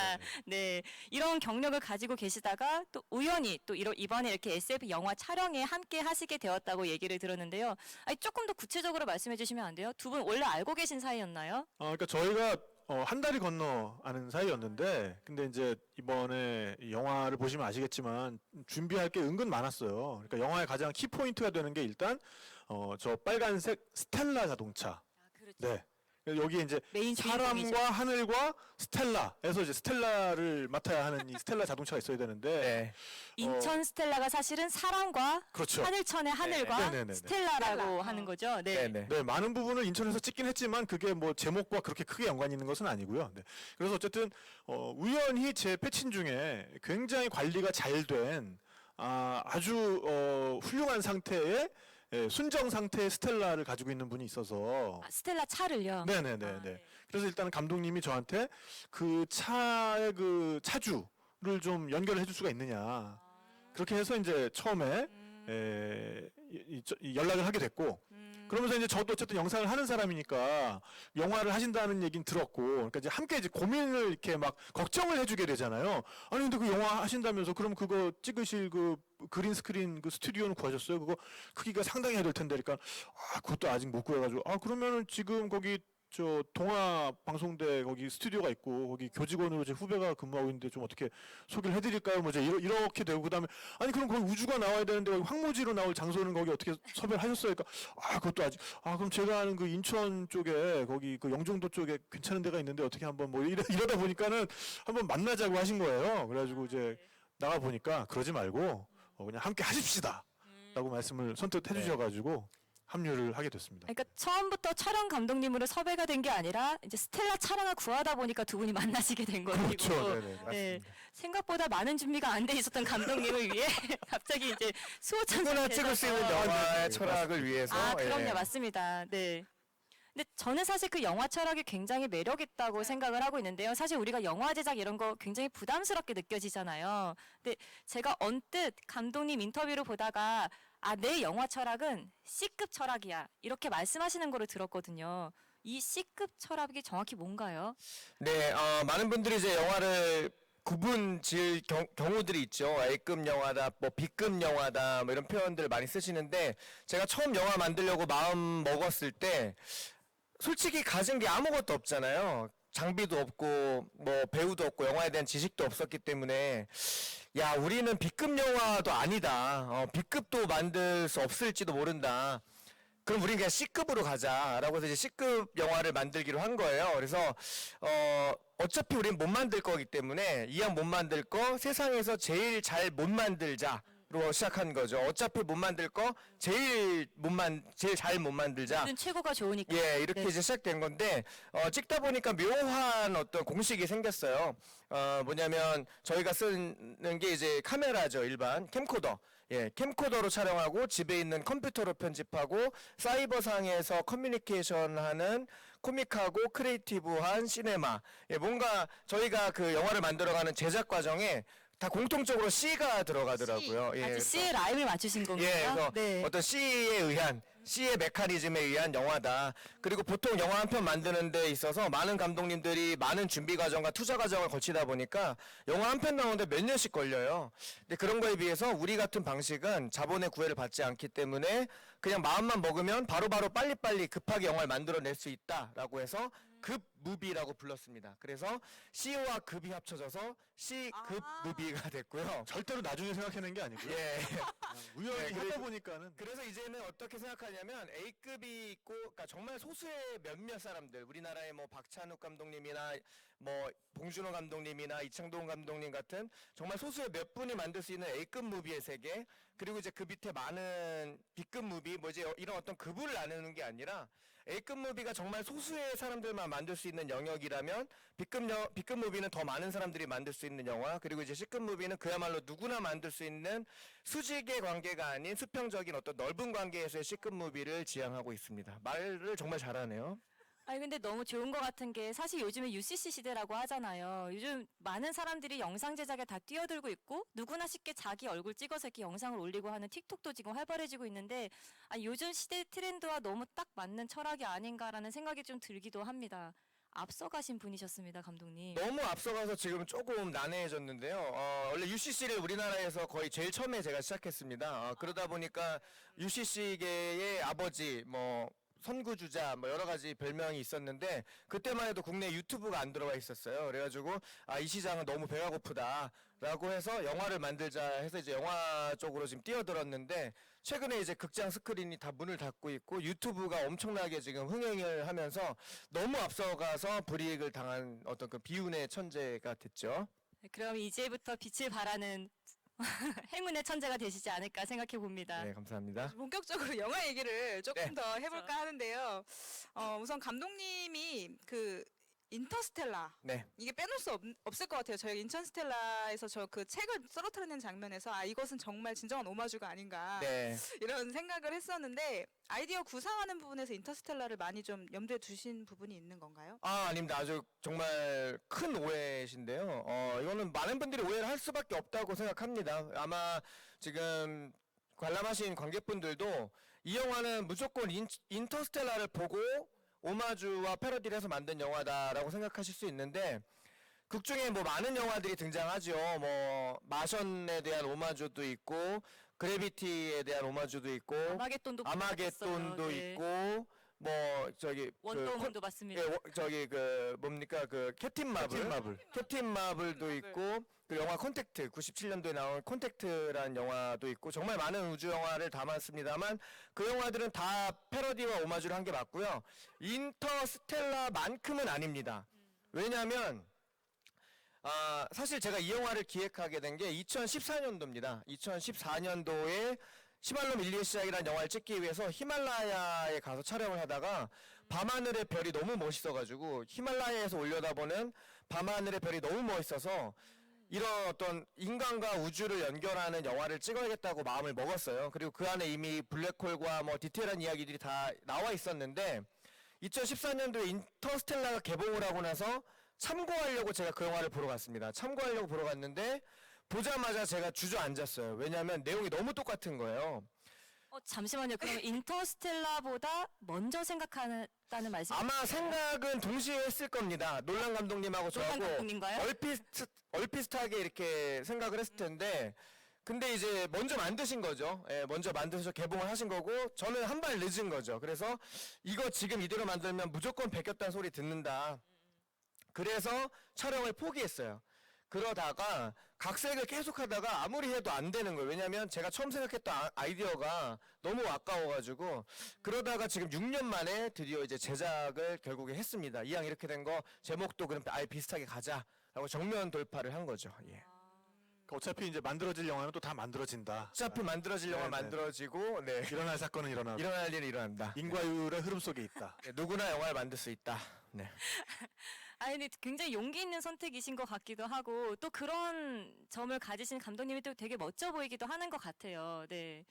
네, 이런 경력을 가지고 계시다가 또 우연히 또 이번에 이렇게 SF 영화 촬영에 함께 하시게 되었다고 얘기를 들었는데요. 조금 더 구체적으로 말씀해 주시면 안 돼요? 두 분 원래 알고 계신 사이였나요? 그러니까 저희가 한 달이 건너 아는 사이였는데, 근데 이제 이번에 이 영화를 보시면 아시겠지만 준비할 게 은근 많았어요. 그러니까 영화의 가장 키포인트가 되는 게 일단 저 빨간색 스텔라 자동차. 네. 여기 이제 사람과 하늘과 스텔라에서 이제 스텔라를 맡아야 하는 이 스텔라 자동차가 있어야 되는데 인천 스텔라가 사실은 사람과 그렇죠. 하늘천의 하늘과 네네네네. 스텔라라고 하는 거죠. 네. 네, 많은 부분을 인천에서 찍긴 했지만 그게 뭐 제목과 그렇게 크게 연관이 있는 것은 아니고요. 네. 그래서 어쨌든 우연히 제 패친 중에 굉장히 관리가 잘 된 아주 훌륭한 상태의 순정 상태의 스텔라를 가지고 있는 분이 있어서 스텔라 차를요. 네네네. 그래서 일단 감독님이 저한테 그 차의 그 차주를 좀 연결을 해줄 수가 있느냐. 그렇게 해서 이제 처음에 연락을 하게 됐고, 그러면서 이제 저도 어쨌든 영상을 하는 사람이니까 영화를 하신다는 얘기는 들었고, 그러니까 이제 함께 이제 고민을 이렇게 막 걱정을 해주게 되잖아요. 아니 근데 그 영화 하신다면서 그럼 그거 찍으실 그 그린 스크린 그 스튜디오는 구하셨어요? 그거 크기가 상당히 해야 될 텐데, 그러니까 그것도 아직 못 구해가지고 그러면은 지금 거기 저 동아 방송대 거기 스튜디오가 있고 거기 교직원으로 제 후배가 근무하고 있는데 좀 어떻게 소개를 해드릴까요? 뭐 이제 이렇게 되고 그다음에 아니 그럼 거기 우주가 나와야 되는데 거기 황무지로 나올 장소는 거기 어떻게 섭외를 하셨어요? 그러니까 그것도 아직 그럼 제가 아는 그 인천 쪽에 거기 그 영종도 쪽에 괜찮은 데가 있는데 어떻게 한번 뭐 이러다 보니까는 한번 만나자고 하신 거예요. 그래가지고 이제 나가 보니까 그러지 말고 그냥 함께 하십시다라고 말씀을 선뜻 해주셔가지고. 합류를 하게 됐습니다. 그러니까 처음부터 촬영 감독님으로 섭외가 된 게 아니라 이제 스텔라 촬영을 구하다 보니까 두 분이 만나시게 된 거고. 그렇죠. 네네, 맞습니다. 네, 생각보다 많은 준비가 안 돼 있었던 감독님을 위해 갑자기 이제 수호천사 누구나 찍을 수 있는 영화의 철학을 위해서. 그럼요, 예. 맞습니다. 네. 근데 저는 사실 그 영화 철학이 굉장히 매력 있다고 생각을 하고 있는데요. 사실 우리가 영화 제작 이런 거 굉장히 부담스럽게 느껴지잖아요. 근데 제가 언뜻 감독님 인터뷰를 보다가 내 영화 철학은 C급 철학이야. 이렇게 말씀하시는 거를 들었거든요. 이 C급 철학이 정확히 뭔가요? 네, 많은 분들이 이제 영화를 구분 지을 경우들이 있죠. A급 영화다, 뭐 B급 영화다, 뭐 이런 표현들 많이 쓰시는데 제가 처음 영화 만들려고 마음 먹었을 때 솔직히 가진 게 아무것도 없잖아요. 장비도 없고 뭐 배우도 없고 영화에 대한 지식도 없었기 때문에 야, 우리는 B급 영화도 아니다. B급도 만들 수 없을지도 모른다. 그럼 우린 그냥 C급으로 가자라고 해서 이제 C급 영화를 만들기로 한 거예요. 그래서 어차피 우린 못 만들 거기 때문에 이왕 못 만들 거 세상에서 제일 잘 못 만들자로 시작한 거죠. 어차피 못 만들 거 제일 잘 못 만들자. 최고가 좋으니까. 예, 이렇게 이제 시작된 건데 찍다 보니까 묘한 어떤 공식이 생겼어요. 뭐냐면 저희가 쓰는 게 이제 카메라죠. 일반 캠코더. 예, 캠코더로 촬영하고 집에 있는 컴퓨터로 편집하고 사이버상에서 커뮤니케이션하는 코믹하고 크리에이티브한 시네마. 예, 뭔가 저희가 그 영화를 만들어가는 제작 과정에 다 공통적으로 C가 들어가더라고요. 예, C의 라임을 맞추신 건가요? 예, 그래서 네. 어떤 C에 의한 C의 메커니즘에 의한 영화다. 그리고 보통 영화 한 편 만드는 데 있어서 많은 감독님들이 많은 준비 과정과 투자 과정을 거치다 보니까 영화 한 편 나오는데 몇 년씩 걸려요. 근데 그런 거에 비해서 우리 같은 방식은 자본의 구애를 받지 않기 때문에 그냥 마음만 먹으면 바로바로 빨리빨리 급하게 영화를 만들어낼 수 있다라고 해서 급 무비라고 불렀습니다. 그래서 C와 급이 합쳐져서 C급 무비가 됐고요. 절대로 나중에 생각해낸 게 아니고요. 예. 우연히 네, 하다 보니까는. 그래서 이제는 어떻게 생각하냐면 A급이 있고, 그러니까 정말 소수의 몇몇 사람들, 우리나라의 뭐 박찬욱 감독님이나 뭐 봉준호 감독님이나 이창동 감독님 같은 정말 소수의 몇 분이 만들 수 있는 A급 무비의 세계, 그리고 이제 그 밑에 많은 B급 무비, 뭐 이제 이런 어떤 급을 나누는 게 아니라 A급 무비가 정말 소수의 사람들만 만들 수 있는 영역이라면 B급 무비는 더 많은 사람들이 만들 수 있는 영화, 그리고 이제 C급 무비는 그야말로 누구나 만들 수 있는 수직의 관계가 아닌 수평적인 어떤 넓은 관계에서의 C급 무비를 지향하고 있습니다. 말을 정말 잘하네요. 근데 너무 좋은 것 같은 게 사실 요즘에 UCC 시대라고 하잖아요. 요즘 많은 사람들이 영상 제작에 다 뛰어들고 있고 누구나 쉽게 자기 얼굴 찍어서 이렇게 영상을 올리고 하는 틱톡도 지금 활발해지고 있는데 요즘 시대 트렌드와 너무 딱 맞는 철학이 아닌가라는 생각이 좀 들기도 합니다. 앞서가신 분이셨습니다, 감독님. 너무 앞서가서 지금 조금 난해해졌는데요. 원래 UCC를 우리나라에서 거의 제일 처음에 제가 시작했습니다. 그러다 보니까 UCC계의 아버지, 뭐 선구주자, 뭐 여러 가지 별명이 있었는데 그때만 해도 국내 유튜브가 안 들어와 있었어요. 그래가지고 이 시장은 너무 배가 고프다라고 해서 영화를 만들자 해서 이제 영화 쪽으로 지금 뛰어들었는데 최근에 이제 극장 스크린이 다 문을 닫고 있고 유튜브가 엄청나게 지금 흥행을 하면서 너무 앞서가서 불이익을 당한 어떤 그 비운의 천재가 됐죠. 그럼 이제부터 빛을 발하는 행운의 천재가 되시지 않을까 생각해 봅니다. 네, 감사합니다. 본격적으로 영화 얘기를 조금 네. 더 해볼까 하는데요. 우선 감독님이 그 인터스텔라 네. 이게 빼놓을 수 없을 것 같아요. 저희 인터스텔라에서 저 그 책을 쓰러뜨리는 장면에서 이것은 정말 진정한 오마주가 아닌가 네. 이런 생각을 했었는데 아이디어 구상하는 부분에서 인터스텔라를 많이 좀 염두에 두신 부분이 있는 건가요? 아닙니다. 아주 정말 큰 오해신데요. 이거는 많은 분들이 오해를 할 수밖에 없다고 생각합니다. 아마 지금 관람하신 관객분들도 이 영화는 무조건 인터스텔라를 보고 오마주와 패러디를 해서 만든 영화다라고 생각하실 수 있는데 극 중에 뭐 많은 영화들이 등장하죠. 뭐 마션에 대한 오마주도 있고 그래비티에 대한 오마주도 있고 아마겟돈도 네. 있고 있고 뭐 저기 원더우먼도 봤습니다. 예, 저기 그 뭡니까 그 캡틴 마블도 있고 그 영화 콘택트 97년도에 나온 콘택트라는 영화도 있고 정말 많은 우주 영화를 담았습니다만 그 영화들은 다 패러디와 오마주를 한 게 맞고요. 인터스텔라만큼은 아닙니다. 왜냐하면 사실 제가 이 영화를 기획하게 된 게 2014년도입니다. 2014년도에 시발롬 일리시아이라는 영화를 찍기 위해서 히말라야에 가서 촬영을 하다가 밤하늘의 별이 너무 멋있어가지고 히말라야에서 올려다보는 밤하늘의 별이 너무 멋있어서 이런 어떤 인간과 우주를 연결하는 영화를 찍어야겠다고 마음을 먹었어요. 그리고 그 안에 이미 블랙홀과 뭐 디테일한 이야기들이 다 나와 있었는데 2014년도에 인터스텔라가 개봉을 하고 나서 참고하려고 제가 그 영화를 보러 갔습니다. 참고하려고 보러 갔는데 보자마자 제가 주저앉았어요. 왜냐하면 내용이 너무 똑같은 거예요. 잠시만요. 그러면 인터스텔라보다 먼저 생각한다는 말씀? 아마 생각은 동시에 했을 겁니다. 놀란 감독님하고 저하고 감독님과요? 얼피스하게 이렇게 생각을 했을 텐데 근데 이제 먼저 만드신 거죠. 예, 먼저 만드셔서 개봉을 하신 거고 저는 한 발 늦은 거죠. 그래서 이거 지금 이대로 만들면 무조건 베꼈다는 소리 듣는다. 그래서 촬영을 포기했어요. 그러다가 각색을 계속 하다가 아무리 해도 안 되는 거예요. 왜냐면 제가 처음 생각했던 아이디어가 너무 아까워가지고 그러다가 지금 6년 만에 드디어 이제 제작을 결국에 했습니다. 이왕 이렇게 된 거 제목도 그럼 아예 비슷하게 가자라고 정면 돌파를 한 거죠. 예. 어차피 이제 만들어질 영화는 또 다 만들어진다. 어차피 만들어질 영화 만들어지고 네. 일어날 사건은 일어나고 일어날 일은 일어난다. 인과율의 흐름 속에 있다. 네, 누구나 영화를 만들 수 있다. 네. 근데 굉장히 용기 있는 선택이신 것 같기도 하고 또 그런 점을 가지신 감독님이 또 되게 멋져 보이기도 하는 것 같아요. 네.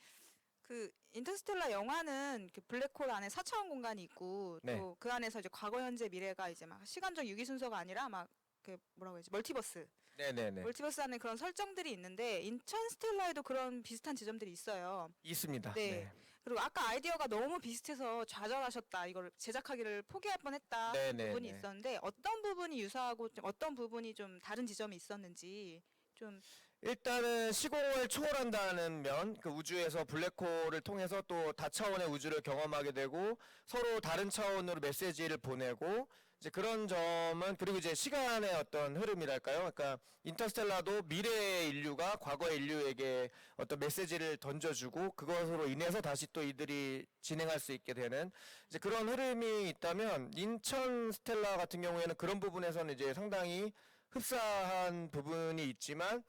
그 인터스텔라 영화는 그 블랙홀 안에 4차원 공간이 있고 네. 또 그 안에서 이제 과거, 현재, 미래가 이제 막 시간적 유기 순서가 아니라 막 그 뭐라고 해야지 멀티버스. 네네네. 멀티버스 안에 그런 설정들이 있는데 인터스텔라에도 그런 비슷한 지점들이 있어요. 있습니다. 네. 네. 그리고 아까 아이디어가 너무 비슷해서 좌절하셨다. 이걸 제작하기를 포기할 뻔했다. 네네네. 부분이 있었는데 어떤 부분이 유사하고 좀 어떤 부분이 좀 다른 지점이 있었는지 좀 일단은 시공을 초월한다는 면, 그 우주에서 블랙홀을 통해서 또 다차원의 우주를 경험하게 되고 서로 다른 차원으로 메시지를 보내고 이제 그런 점은 그리고 이제 시간의 어떤 흐름이랄까요? 그러니까 인터스텔라도 미래의 인류가 과거의 인류에게 어떤 메시지를 던져주고 그것으로 인해서 다시 또 이들이 진행할 수 있게 되는 이제 그런 흐름이 있다면 인천스텔라 같은 경우에는 그런 부분에서는 이제 상당히 흡사한 부분이 있지만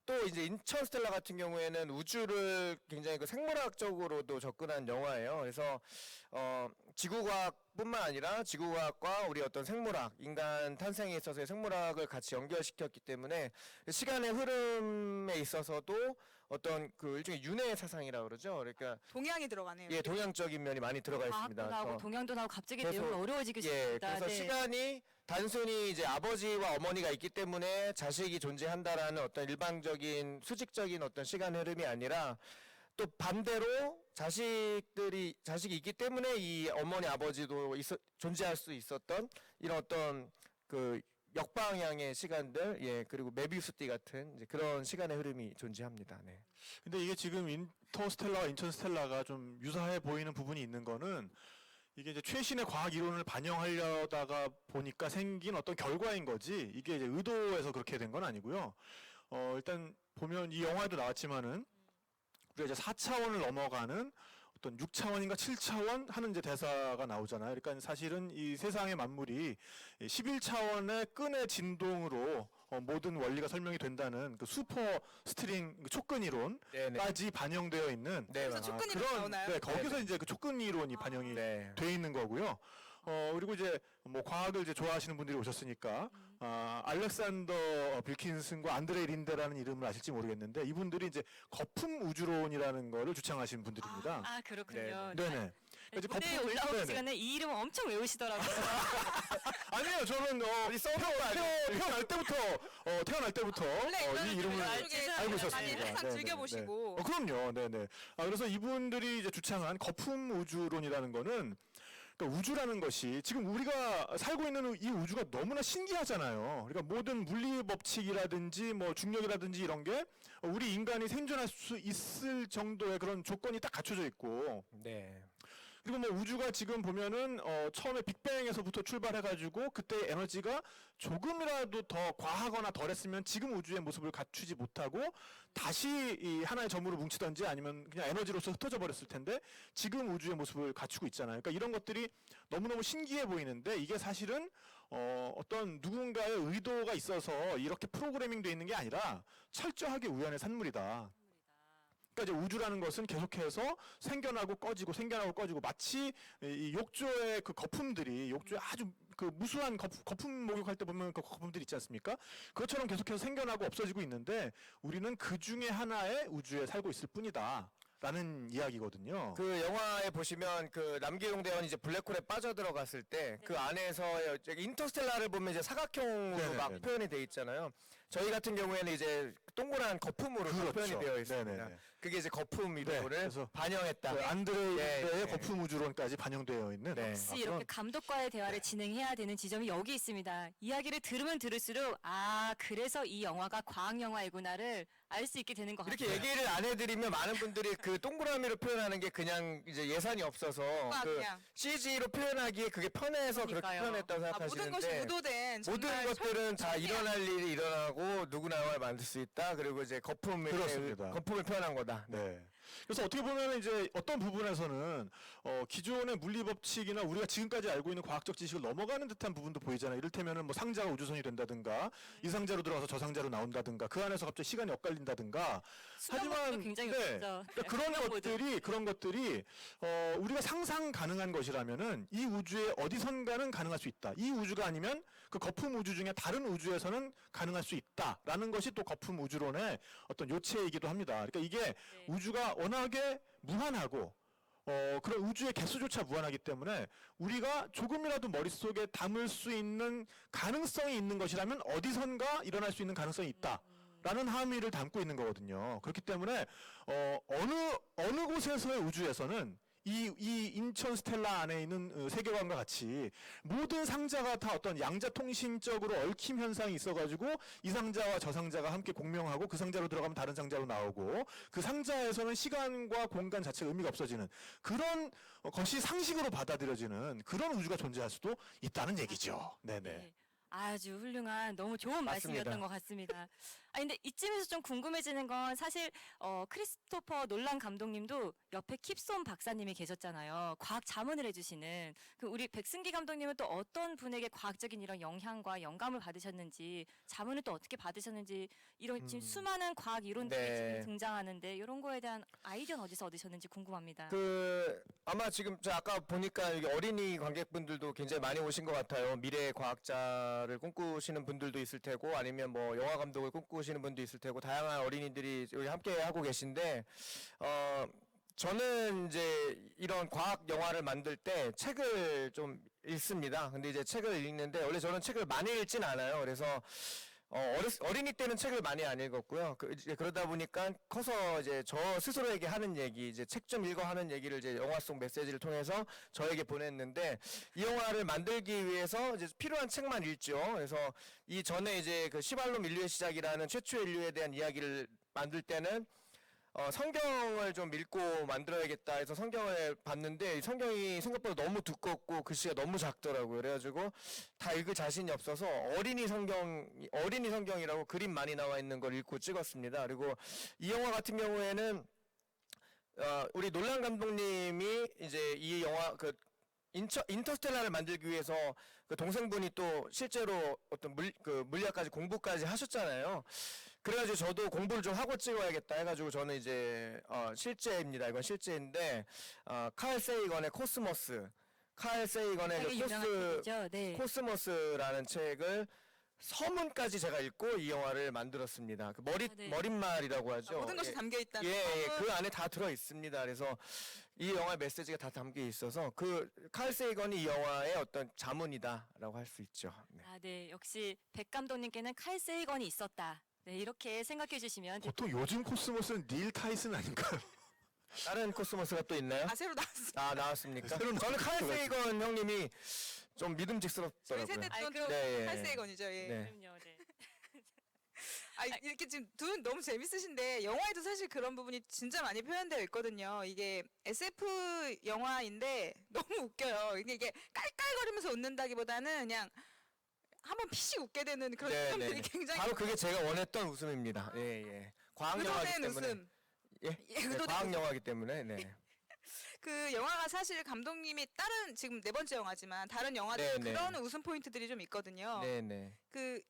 또 이제 인천스텔라 같은 경우에는 우주를 굉장히 그 생물학적으로도 접근한 영화예요. 그래서 지구과학뿐만 아니라 지구과학과 우리 어떤 생물학, 인간 탄생에 있어서의 생물학을 같이 연결시켰기 때문에 시간의 흐름에 있어서도 어떤 그 일종의 윤회 사상이라고 그러죠. 그러니까 동양이 들어가네요. 예, 동양적인 면이 많이 들어가 있습니다. 과학도 나오고 그래서 동양도 나오고 갑자기 그래서- 내용이 어려워지기 예, 시작합니다. 그래서 네. 시간이 단순히 이제 아버지와 어머니가 있기 때문에 자식이 존재한다라는 어떤 일반적인 수직적인 어떤 시간 흐름이 아니라 또 반대로 자식이 있기 때문에 이 어머니 아버지도 존재할 수 있었던 이런 어떤 그 역방향의 시간들, 예, 그리고 메비우스띠 같은 이제 그런 시간의 흐름이 존재합니다. 네. 근데 이게 지금 인터스텔라와 인천스텔라가 좀 유사해 보이는 부분이 있는 거는 이게 이제 최신의 과학 이론을 반영하려다가 보니까 생긴 어떤 결과인 거지 이게 이제 의도해서 그렇게 된 건 아니고요. 일단 보면 이 영화에도 나왔지만은 우리가 이제 4차원을 넘어가는 어떤 6차원인가 7차원 하는 이제 대사가 나오잖아요. 그러니까 사실은 이 세상의 만물이 11차원의 끈의 진동으로 모든 원리가 설명이 된다는 그 슈퍼 스트링 그 촉근 이론까지 반영되어 있는 그래서 촉근 이론이 나오나요? 네, 거기서 이제 그 촉근 이론이 반영이 돼 있는 거고요. 그리고 이제 뭐 과학을 이제 좋아하시는 분들이 오셨으니까 알렉산더 빌킨슨과 안드레 린데라는 이름을 아실지 모르겠는데 이분들이 이제 거품 우주론이라는 거를 주창하신 분들입니다. 아 그렇군요. 네네. 이제 무대에 거품- 올라오기 네네. 시간에 이 이름 엄청 외우시더라고요. 아니에요, 저는 태어날 때부터 이 이름을 알고 있었습니다. 항상 네네, 즐겨보시고. 네. 그럼요, 네네. 그래서 이분들이 이제 주창한 거품 우주론이라는 거는 그러니까 우주라는 것이 지금 우리가 살고 있는 이 우주가 너무나 신기하잖아요. 그러니까 모든 물리 법칙이라든지 뭐 중력이라든지 이런 게 우리 인간이 생존할 수 있을 정도의 그런 조건이 딱 갖춰져 있고. 네. 그리고 뭐 우주가 지금 보면은 처음에 빅뱅에서부터 출발해가지고 그때 에너지가 조금이라도 더 과하거나 덜했으면 지금 우주의 모습을 갖추지 못하고 다시 이 하나의 점으로 뭉치던지 아니면 그냥 에너지로서 흩어져 버렸을 텐데 지금 우주의 모습을 갖추고 있잖아요. 그러니까 이런 것들이 너무너무 신기해 보이는데 이게 사실은 어떤 누군가의 의도가 있어서 이렇게 프로그래밍 돼 있는 게 아니라 철저하게 우연의 산물이다. 그러니까 이제 우주라는 것은 계속해서 생겨나고 꺼지고 생겨나고 꺼지고 마치 이 욕조의 그 거품들이 욕조에 아주 그 무수한 거품 목욕할 때 보면 그 거품들 있지 않습니까? 그것처럼 계속해서 생겨나고 없어지고 있는데 우리는 그 중에 하나의 우주에 살고 있을 뿐이다. 라는 이야기거든요. 그 영화에 보시면 그 남기용 대원이 이제 블랙홀에 빠져들어갔을 때 그 안에서 인터스텔라를 보면 이제 사각형으로 네네네. 막 표현이 돼 있잖아요. 저희 같은 경우에는 이제 동그란 거품으로 그렇죠. 표현이 되어 있습니다. 네네네. 그게 이제 거품 이론을 그래서 반영했다. 그 안드레이의 예. 거품 우주론까지 반영되어 있는 역시 이렇게 감독과의 대화를 진행해야 되는 지점이 여기 있습니다. 이야기를 들으면 들을수록 아 그래서 이 영화가 과학 영화이구나를 알 수 있게 되는 것 같아요. 이렇게 얘기를 안 해드리면 많은 분들이 그 동그라미로 표현하는 게 그냥 이제 예산이 없어서 그 그냥. CG로 표현하기에 그게 편해서 그렇게 그러니까요. 표현했다고 생각하시는데 모든 것이 의도된 모든 정말 것들은 다 일어날 일이 일어나고 누구나 영화를 만들 수 있다. 그리고 이제 거품을 표현한 거다. 네. 그래서 어떻게 보면 이제 어떤 부분에서는 기존의 물리 법칙이나 우리가 지금까지 알고 있는 과학적 지식을 넘어가는 듯한 부분도 보이잖아요. 이를테면은 뭐 상자가 우주선이 된다든가 이 상자로 들어가서 저 상자로 나온다든가 그 안에서 갑자기 시간이 엇갈린다든가. 하지만 굉장히 네. 웃기죠. 그러니까 그런 것들이 우리가 상상 가능한 것이라면은 이 우주의 어디선가는 가능할 수 있다. 이 우주가 아니면 그 거품 우주 중에 다른 우주에서는 가능할 수 있다라는 것이 또 거품 우주론의 어떤 요체이기도 합니다. 그러니까 이게 우주가 워낙에 무한하고 그런 우주의 개수조차 무한하기 때문에 우리가 조금이라도 머릿속에 담을 수 있는 가능성이 있는 것이라면 어디선가 일어날 수 있는 가능성이 있다라는 함의를 담고 있는 거거든요. 그렇기 때문에 어느 곳에서의 우주에서는 이 인천 스텔라 안에 있는 세계관과 같이 모든 상자가 다 어떤 양자통신적으로 얽힘 현상이 있어가지고 이 상자와 저 상자가 함께 공명하고 그 상자로 들어가면 다른 상자로 나오고 그 상자에서는 시간과 공간 자체가 의미가 없어지는 그런 것이 상식으로 받아들여지는 그런 우주가 존재할 수도 있다는 얘기죠. 네네. 아주 훌륭한 너무 좋은 맞습니다. 말씀이었던 것 같습니다. 아 근데 이쯤에서 좀 궁금해지는 건 사실 크리스토퍼 놀란 감독님도 옆에 킵손 박사님이 계셨잖아요. 과학 자문을 해주시는 그 우리 백승기 감독님은 또 어떤 분에게 과학적인 이런 영향과 영감을 받으셨는지 자문을 또 어떻게 받으셨는지 이런 지금 수많은 과학 이론들이 네. 지금 등장하는데 이런 거에 대한 아이디어는 어디서 얻으셨는지 궁금합니다. 그 아마 지금 저 아까 보니까 여기 어린이 관객분들도 굉장히 많이 오신 것 같아요. 미래 과학자를 꿈꾸시는 분들도 있을 테고 아니면 뭐 영화 감독을 꿈꾸시는 분도 있을 테고 다양한 어린이들이 여기 함께 하고 계신데 저는 이제 이런 과학 영화를 만들 때 책을 좀 읽습니다. 근데 이제 책을 읽는데 원래 저는 책을 많이 읽진 않아요. 그래서 어린이 때는 책을 많이 안 읽었고요. 이제 그러다 보니까 커서 이제 저 스스로에게 하는 얘기, 이제 책 좀 읽어 하는 얘기를 이제 영화 속 메시지를 통해서 저에게 보냈는데 이 영화를 만들기 위해서 이제 필요한 책만 읽죠. 그래서 이 전에 이제 그 시발롬 인류의 시작이라는 최초 인류에 대한 이야기를 만들 때는 성경을 좀 읽고 만들어야겠다 해서 성경을 봤는데 성경이 생각보다 너무 두껍고 글씨가 너무 작더라고요. 그래가지고 다 읽을 자신이 없어서 어린이 성경이라고 그림 많이 나와 있는 걸 읽고 찍었습니다. 그리고 이 영화 같은 경우에는 우리 놀란 감독님이 이제 이 영화 인터스텔라를 만들기 위해서 그 동생분이 또 실제로 어떤 물리학까지 공부까지 하셨잖아요. 그래가지고 저도 공부를 좀 하고 찍어야겠다 해가지고 저는 이제 실제입니다. 이건 실제인데 칼 세이건의 코스모스, 칼 세이건의 되게 유명한 책이죠. 네. 코스모스라는 책을 서문까지 제가 읽고 이 영화를 만들었습니다. 그 머릿말이라고 하죠. 모든 것이 담겨 있다는 예, 거는? 그 안에 다 들어 있습니다. 그래서 이 영화의 메시지가 다 담겨 있어서 그 칼 세이건이 이 영화의 어떤 자문이다라고 할 수 있죠. 네. 아, 네. 역시 백 감독님께는 칼 세이건이 있었다. 네, 이렇게 생각해 주시면 보통 요즘 코스모스는 닐 타이슨 아닌가요? 다른 코스모스가 또 있나요? 새로 나왔어요. 나왔습니까? 새로 저는 칼 나왔어요. 세이건 형님이 좀 믿음직스럽더라고요. 세대 또 네, 예. 칼세이건이죠. 예. 네. 그럼요. 네. 아 이렇게 지금 두 분 너무 재밌으신데 영화에도 사실 그런 부분이 진짜 많이 표현되어 있거든요. 이게 SF 영화인데 너무 웃겨요. 이게 깔깔거리면서 웃는다기보다는 그냥 한번 피식 웃게 되는 그런 네, 점들이 네. 굉장히 바로 그게 제가 원했던 웃음입니다. 예, 예. 과학 영화이기 의도된 때문에. 웃음. 예, 예, 네, 의도된 과학 웃음. 영화이기 때문에. 네. 그 영화가 사실 감독님이 다른 지금 네 번째 영화지만 다른 영화들 네, 네. 그런 웃음 포인트들이 좀 있거든요. 네, 네. 그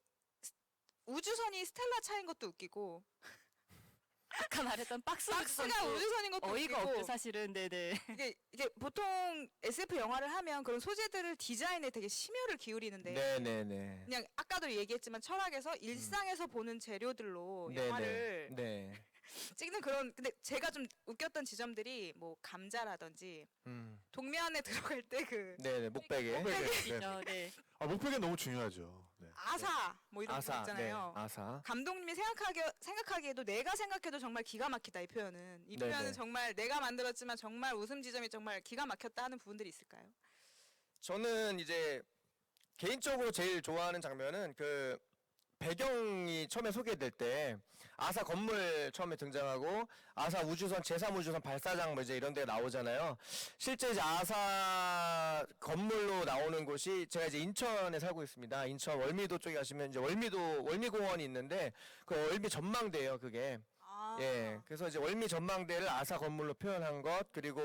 우주선이 스텔라 차인 것도 웃기고 아까 말했던 박스가 우주선인 것도 어이가 웃기고 없죠 사실은. 네네. 이게 보통 SF 영화를 하면 그런 소재들을 디자인에 되게 심혈을 기울이는데 네, 네, 네. 그냥 아까도 얘기했지만 철학에서 일상에서 보는 재료들로 네, 영화를 네. 찍는 그런 근데 제가 좀 웃겼던 지점들이 뭐 감자라든지 동면에 들어갈 때 그 네, 네. 목베개. 네. 아, 목표가 너무 중요하죠. 네. 아사 뭐 이런 거 아사. 있잖아요. 네. 아사. 감독님이 생각하기에도 내가 생각해도 정말 기가 막히다 이 표현은 이 네네. 표현은 정말 내가 만들었지만 정말 웃음 지점이 정말 기가 막혔다 하는 부분들이 있을까요? 저는 이제 개인적으로 제일 좋아하는 장면은 그 배경이 처음에 소개될 때 아사 건물 처음에 등장하고 아사 우주선 제3우주선 발사장 뭐 이제 이런 데 나오잖아요. 실제 이제 아사 건물로 나오는 곳이 제가 이제 인천에 살고 있습니다. 인천 월미도 쪽에 가시면 이제 월미공원이 있는데 그 월미 전망대예요, 그게. 예. 그래서 이제 월미 전망대를 아사 건물로 표현한 것 그리고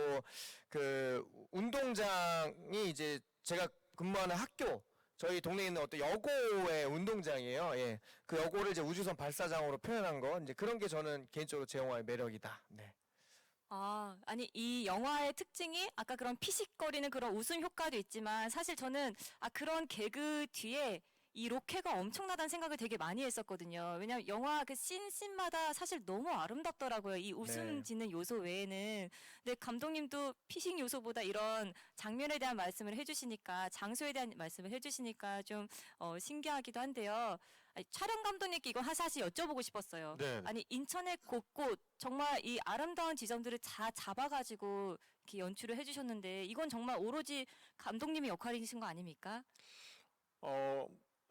그 운동장이 이제 제가 근무하는 학교 저희 동네에 있는 어떤 여고의 운동장이에요. 예. 그 여고를 이제 우주선 발사장으로 표현한 거 이제 그런 게 저는 개인적으로 제 영화의 매력이다. 네. 아니 이 영화의 특징이 아까 그런 피식거리는 그런 웃음 효과도 있지만 사실 저는 그런 개그 뒤에 이 로케가 엄청나다는 생각을 되게 많이 했었거든요. 왜냐면 영화 그 씬마다 사실 너무 아름답더라고요. 이 웃음 네. 짓는 요소 외에는. 근데 감독님도 피식 요소보다 이런 장면에 대한 말씀을 해주시니까 장소에 대한 말씀을 해주시니까 좀 신기하기도 한데요. 아니, 촬영 감독님께 이거 사실 여쭤보고 싶었어요. 네. 아니 인천의 곳곳 정말 이 아름다운 지점들을 다 잡아가지고 이렇게 연출을 해주셨는데 이건 정말 오로지 감독님의 역할이신 거 아닙니까?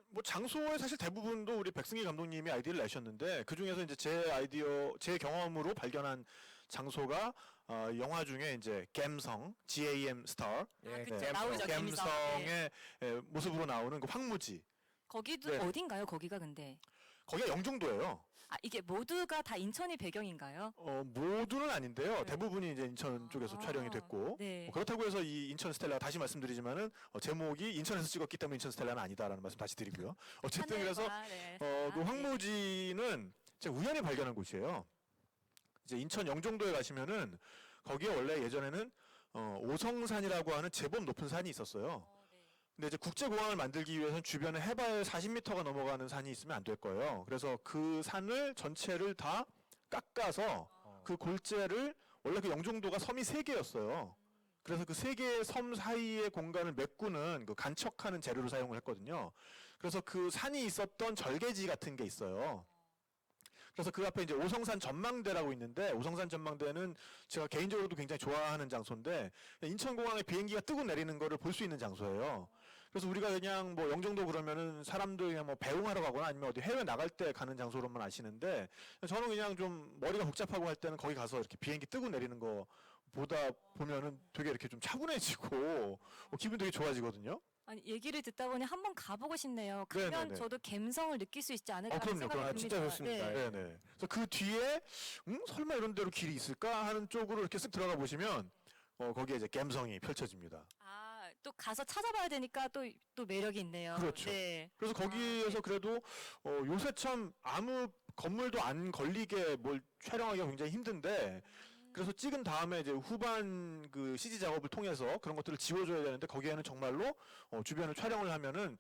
뭐 장소의 사실 대부분도 우리 백승기 감독님이 아이디어를 내셨는데 그 중에서 이제 제 경험으로 발견한 장소가 영화 중에 이제 갬성, GAM 스타, 그쵸. 나오죠, 갬성의 모습으로 나오는 그 황무지. 거기도 네. 어딘가요? 거기가 근데 거기가 영종도예요. 이게 모두가 다 인천이 배경인가요? 모두는 아닌데요. 대부분이 이제 인천 쪽에서 촬영이 됐고 네. 뭐 그렇다고 해서 이 인천 스텔라 다시 말씀드리지만은 제목이 인천에서 찍었기 때문에 인천 스텔라는 아니다라는 말씀 다시 드리고요. 어쨌든 그래서 네. 그 황무지는 제가 우연히 발견한 곳이에요. 이제 인천 영종도에 가시면은 거기에 원래 예전에는 오성산이라고 하는 제법 높은 산이 있었어요. 근데 이제 국제공항을 만들기 위해서는 주변에 해발 40m가 넘어가는 산이 있으면 안 될 거예요. 그래서 그 산을 전체를 다 깎아서 그 골재를 원래 그 영종도가 섬이 3개였어요. 그래서 그 3개의 섬 사이의 공간을 메꾸는 그 간척하는 재료로 사용을 했거든요. 그래서 그 산이 있었던 절개지 같은 게 있어요. 그래서 그 앞에 이제 오성산 전망대라고 있는데 오성산 전망대는 제가 개인적으로도 굉장히 좋아하는 장소인데 인천공항에 비행기가 뜨고 내리는 거를 볼 수 있는 장소예요. 그래서 우리가 그냥 뭐 영종도 그러면은 사람들 그냥 뭐 배웅하러 가거나 아니면 어디 해외 나갈 때 가는 장소로만 아시는데 저는 그냥 좀 머리가 복잡하고 할 때는 거기 가서 이렇게 비행기 뜨고 내리는 거 보다 보면은 되게 이렇게 좀 차분해지고 기분 되게 좋아지거든요. 아니 얘기를 듣다 보니 한번 가보고 싶네요. 가면 네네네. 저도 갬성을 느낄 수 있지 않을까 하는 그럼요. 생각이 듭니다. 네. 네네. 그래서 그 뒤에 설마 이런 데로 길이 있을까 하는 쪽으로 이렇게 쓱 들어가 보시면 거기에 이제 갬성이 펼쳐집니다. 또 가서 찾아봐야 되니까 또 매력이 있네요. 그렇죠. 네. 그래서 거기에서 그래도 요새 참 아무 건물도 안 걸리게 뭘 촬영하기가 굉장히 힘든데 그래서 찍은 다음에 이제 후반 그 CG 작업을 통해서 그런 것들을 지워줘야 되는데 거기에는 정말로 주변을 촬영을 하면은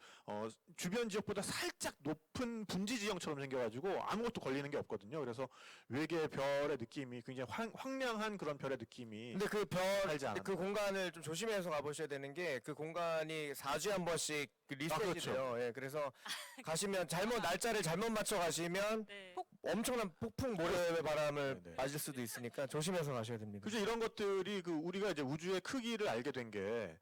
주변 지역보다 살짝 높은 분지 지형처럼 생겨가지고 아무것도 걸리는 게 없거든요. 그래서 외계 별의 느낌이 굉장히 황량한 그런 별의 느낌이. 근데 그 알지 않았나. 그 공간을 좀 조심해서 가보셔야 되는 게 그 공간이 4주에 한 번씩 리셋이 그렇죠. 돼요. 예, 그래서 가시면 날짜를 잘못 맞춰 가시면 엄청난 폭풍 모래 바람을 맞을 수도 있으니까 조심해서 가셔야 됩니다. 그죠. 이런 것들이 그 우리가 이제 우주의 크기를 알게 된 게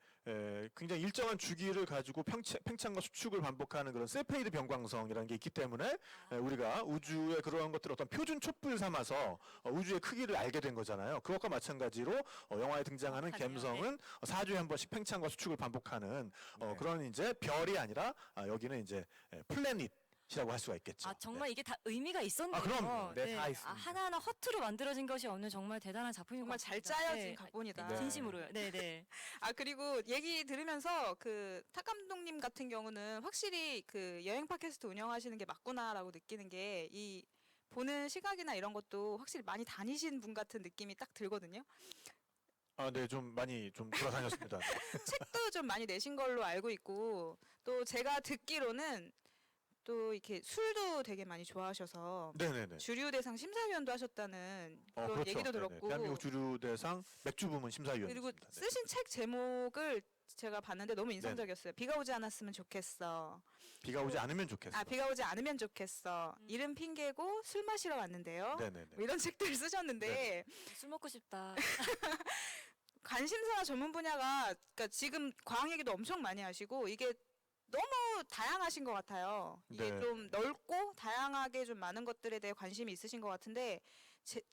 굉장히 일정한 주기를 가지고 팽창과 수축을 반복하는 그런 세페이드 변광성이라는 게 있기 때문에 우리가 우주의 그러한 것들을 어떤 표준 촛불 삼아서 우주의 크기를 알게 된 거잖아요. 그것과 마찬가지로 영화에 등장하는 갬성은 4주에 한 번씩 팽창과 수축을 반복하는 그런 이제 별이 아니라 여기는 이제 플래닛 이라고 할 수가 있겠죠. 아 정말 이게 다 의미가 있었네요. 그럼요. 네, 다 있습니다. 하나하나 허투루 만들어진 것이 없는 정말 대단한 작품인 것 정말 잘 같습니다. 짜여진 네. 각본이다. 네. 진심으로요. 네네. 아 그리고 얘기 들으면서 그 탁 감독님 같은 경우는 확실히 그 여행 팟캐스트 운영하시는 게 맞구나라고 느끼는 게 이 보는 시각이나 이런 것도 확실히 많이 다니신 분 같은 느낌이 딱 들거든요. 아, 네, 좀 많이 좀 돌아다녔습니다. 책도 좀 많이 내신 걸로 알고 있고 또 제가 듣기로는 또 이렇게 술도 되게 많이 좋아하셔서 네네네. 주류대상 심사위원도 하셨다는 그런 그렇죠. 얘기도 네네. 들었고 대한민국 주류대상 맥주 부문 심사위원. 그리고 쓰신 책 제목을 제가 봤는데 너무 인상적이었어요. 비가 오지 않았으면 좋겠어. 비가 오지 않으면 좋겠어. 아 비가 오지 않으면 좋겠어. 이름 핑계고 술 마시러 왔는데요. 네네네. 뭐 이런 책들을 쓰셨는데 술 먹고 싶다. 관심사 전문 분야가 그러니까 지금 과학 얘기도 엄청 많이 하시고 이게 너무 다양하신 것 같아요. 이게 네. 좀 넓고 다양하게 좀 많은 것들에 대해 관심이 있으신 것 같은데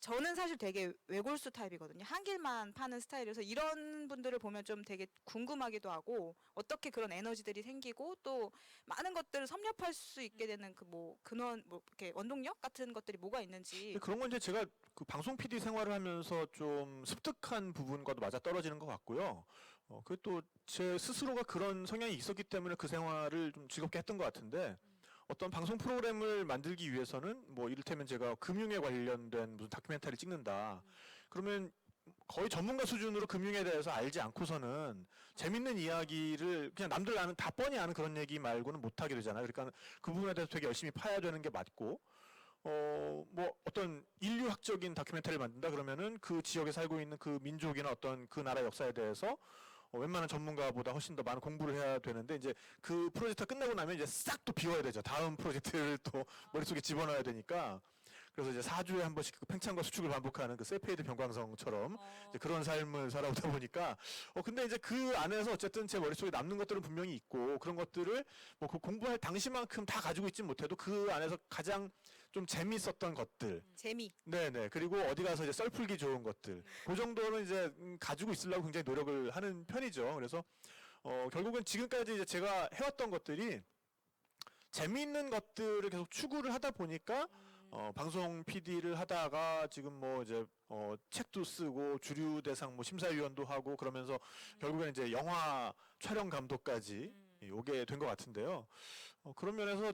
저는 사실 되게 외골수 타입이거든요. 한 길만 파는 스타일이라서 이런 분들을 보면 좀 되게 궁금하기도 하고 어떻게 그런 에너지들이 생기고 또 많은 것들을 섭렵할 수 있게 되는 그 뭐 근원 뭐 이렇게 원동력 같은 것들이 뭐가 있는지 그런 건 이제 제가 그 방송 PD 생활을 하면서 좀 습득한 부분과도 맞아 떨어지는 것 같고요. 그 또 제 스스로가 그런 성향이 있었기 때문에 그 생활을 좀 즐겁게 했던 것 같은데 어떤 방송 프로그램을 만들기 위해서는 뭐 이를테면 제가 금융에 관련된 무슨 다큐멘터리 찍는다. 그러면 거의 전문가 수준으로 금융에 대해서 알지 않고서는 재밌는 이야기를 그냥 남들 아는 다 뻔히 아는 그런 얘기 말고는 못하게 되잖아요. 그러니까 그 부분에 대해서 되게 열심히 파야 되는 게 맞고 뭐 어떤 인류학적인 다큐멘터리를 만든다 그러면은 그 지역에 살고 있는 그 민족이나 어떤 그 나라 역사에 대해서 웬만한 전문가보다 훨씬 더 많은 공부를 해야 되는데 이제 그 프로젝트가 끝나고 나면 이제 싹 또 비워야 되죠. 다음 프로젝트를 또 머릿속에 집어넣어야 되니까 그래서 이제 4주에 한 번씩 그 팽창과 수축을 반복하는 그 세페이드 변광성처럼 이제 그런 삶을 살아오다 보니까 근데 이제 그 안에서 어쨌든 제 머릿속에 남는 것들은 분명히 있고 그런 것들을 뭐 그 공부할 당시만큼 다 가지고 있진 못해도 그 안에서 가장 좀 재밌었던 것들 재미. 네네. 그리고 어디 가서 이제 썰풀기 좋은 것들. 그 정도는 이제 가지고 있으려고 굉장히 노력을 하는 편이죠. 그래서 결국은 지금까지 이제 제가 해왔던 것들이 재미있는 것들을 계속 추구를 하다 보니까 방송 PD를 하다가 지금 뭐 이제 책도 쓰고 주류 대상 뭐 심사위원도 하고 그러면서 결국엔 이제 영화 촬영 감독까지 오게 된 것 같은데요. 그런 면에서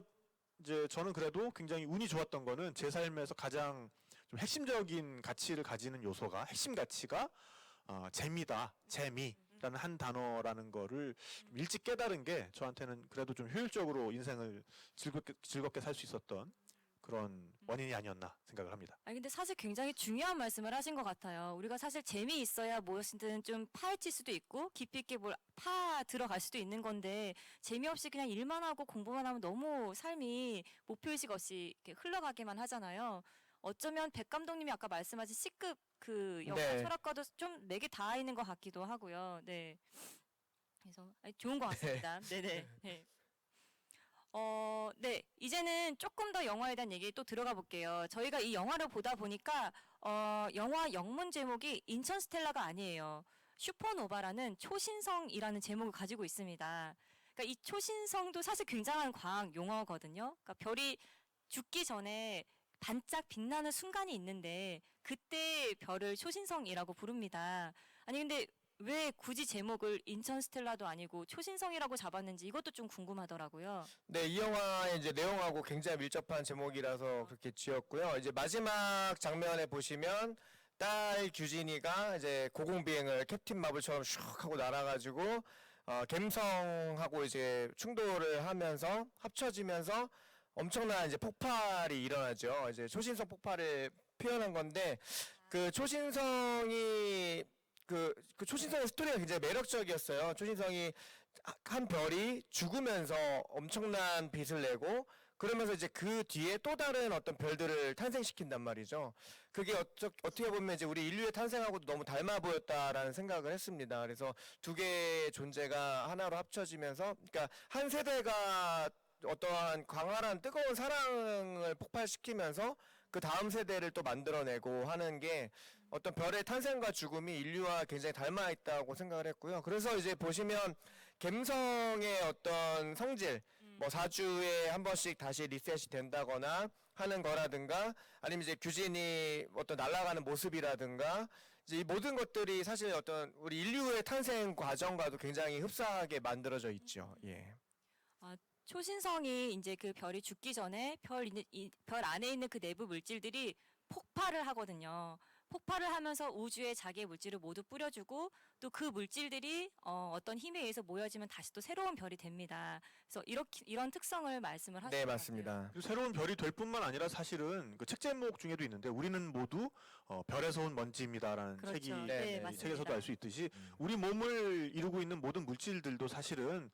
이제 저는 그래도 굉장히 운이 좋았던 거는 제 삶에서 가장 좀 핵심적인 가치를 가지는 요소가 핵심 가치가 재미다, 재미라는 한 단어라는 거를 좀 일찍 깨달은 게 저한테는 그래도 좀 효율적으로 인생을 즐겁게 살 수 있었던 그런 원인이 아니었나 생각을 합니다. 아니 근데 사실 굉장히 중요한 말씀을 하신 것 같아요. 우리가 사실 재미있어야 무엇이든 좀 파헤칠 수도 있고 깊이 있게 뭘 파 들어갈 수도 있는 건데 재미없이 그냥 일만 하고 공부만 하면 너무 삶이 목표의식 없이 이렇게 흘러가기만 하잖아요. 어쩌면 백 감독님이 아까 말씀하신 C급 그 영화 네. 철학과도 좀 내게 닿아 있는 것 같기도 하고요. 네. 그래서 좋은 것 같습니다. 네네. 네. 네. 이제는 조금 더 영화에 대한 얘기 또 들어가 볼게요. 저희가 이 영화를 보다 보니까, 영화 영문 제목이 인천스텔라가 아니에요. 슈퍼노바라는 초신성이라는 제목을 가지고 있습니다. 그러니까 이 초신성도 사실 굉장한 과학 용어거든요. 그러니까 별이 죽기 전에 반짝 빛나는 순간이 있는데, 그때 별을 초신성이라고 부릅니다. 아니, 근데 왜 굳이 제목을 인천스텔라도 아니고 초신성이라고 잡았는지 이것도 좀 궁금하더라고요. 네, 이 영화의 이제 내용하고 굉장히 밀접한 제목이라서 그렇게 지었고요. 이제 마지막 장면에 보시면 딸 규진이가 이제 고공비행을 캡틴 마블처럼 슉 하고 날아가지고 갬성하고 이제 충돌을 하면서 합쳐지면서 엄청난 이제 폭발이 일어나죠. 이제 초신성 폭발을 표현한 건데 그 초신성이 그 초신성의 스토리가 굉장히 매력적이었어요. 초신성이 한 별이 죽으면서 엄청난 빛을 내고 그러면서 이제 그 뒤에 또 다른 어떤 별들을 탄생시킨단 말이죠. 그게 어떻게 보면 이제 우리 인류의 탄생하고도 너무 닮아 보였다라는 생각을 했습니다. 그래서 두 개의 존재가 하나로 합쳐지면서, 그러니까 한 세대가 어떠한 광활한 뜨거운 사랑을 폭발시키면서 그 다음 세대를 또 만들어내고 하는 게 어떤 별의 탄생과 죽음이 인류와 굉장히 닮아 있다고 생각을 했고요. 그래서 이제 보시면 갬성의 어떤 성질, 뭐 4주에 한 번씩 다시 리셋이 된다거나 하는 거라든가, 아니면 이제 규진이 어떤 날아가는 모습이라든가, 이제 이 모든 것들이 사실 어떤 우리 인류의 탄생 과정과도 굉장히 흡사하게 만들어져 있죠. 예. 초신성이 이제 그 별이 죽기 전에 별 안에 있는 그 내부 물질들이 폭발을 하거든요. 폭발을 하면서 우주에 자기의 물질을 모두 뿌려주고 또 그 물질들이 어떤 힘에 의해서 모여지면 다시 또 새로운 별이 됩니다. 그래서 이런 특성을 말씀을 하시는 네, 것 맞습니다. 그리고 새로운 별이 될 뿐만 아니라 사실은 그 책 제목 중에도 있는데 우리는 모두 별에서 온 먼지입니다라는 그렇죠. 책이 네, 이 맞습니다. 책에서도 알 수 있듯이 우리 몸을 이루고 있는 모든 물질들도 사실은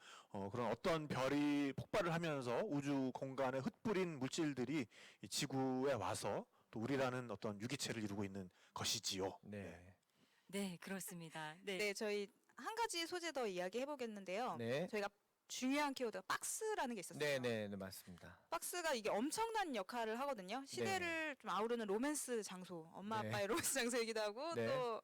그런 어떤 별이 폭발을 하면서 우주 공간에 흩뿌린 물질들이 이 지구에 와서 또 우리라는 어떤 유기체를 이루고 있는 것이지요. 네, 그렇습니다. 네. 네, 저희 한 가지 소재 더 이야기해 보겠는데요. 네. 저희가 중요한 키워드가 박스라는 게 있었어요. 네, 맞습니다. 박스가 이게 엄청난 역할을 하거든요. 시대를 좀 아우르는 로맨스 장소, 엄마 네. 아빠의 로맨스 장소이기도 하고 네. 또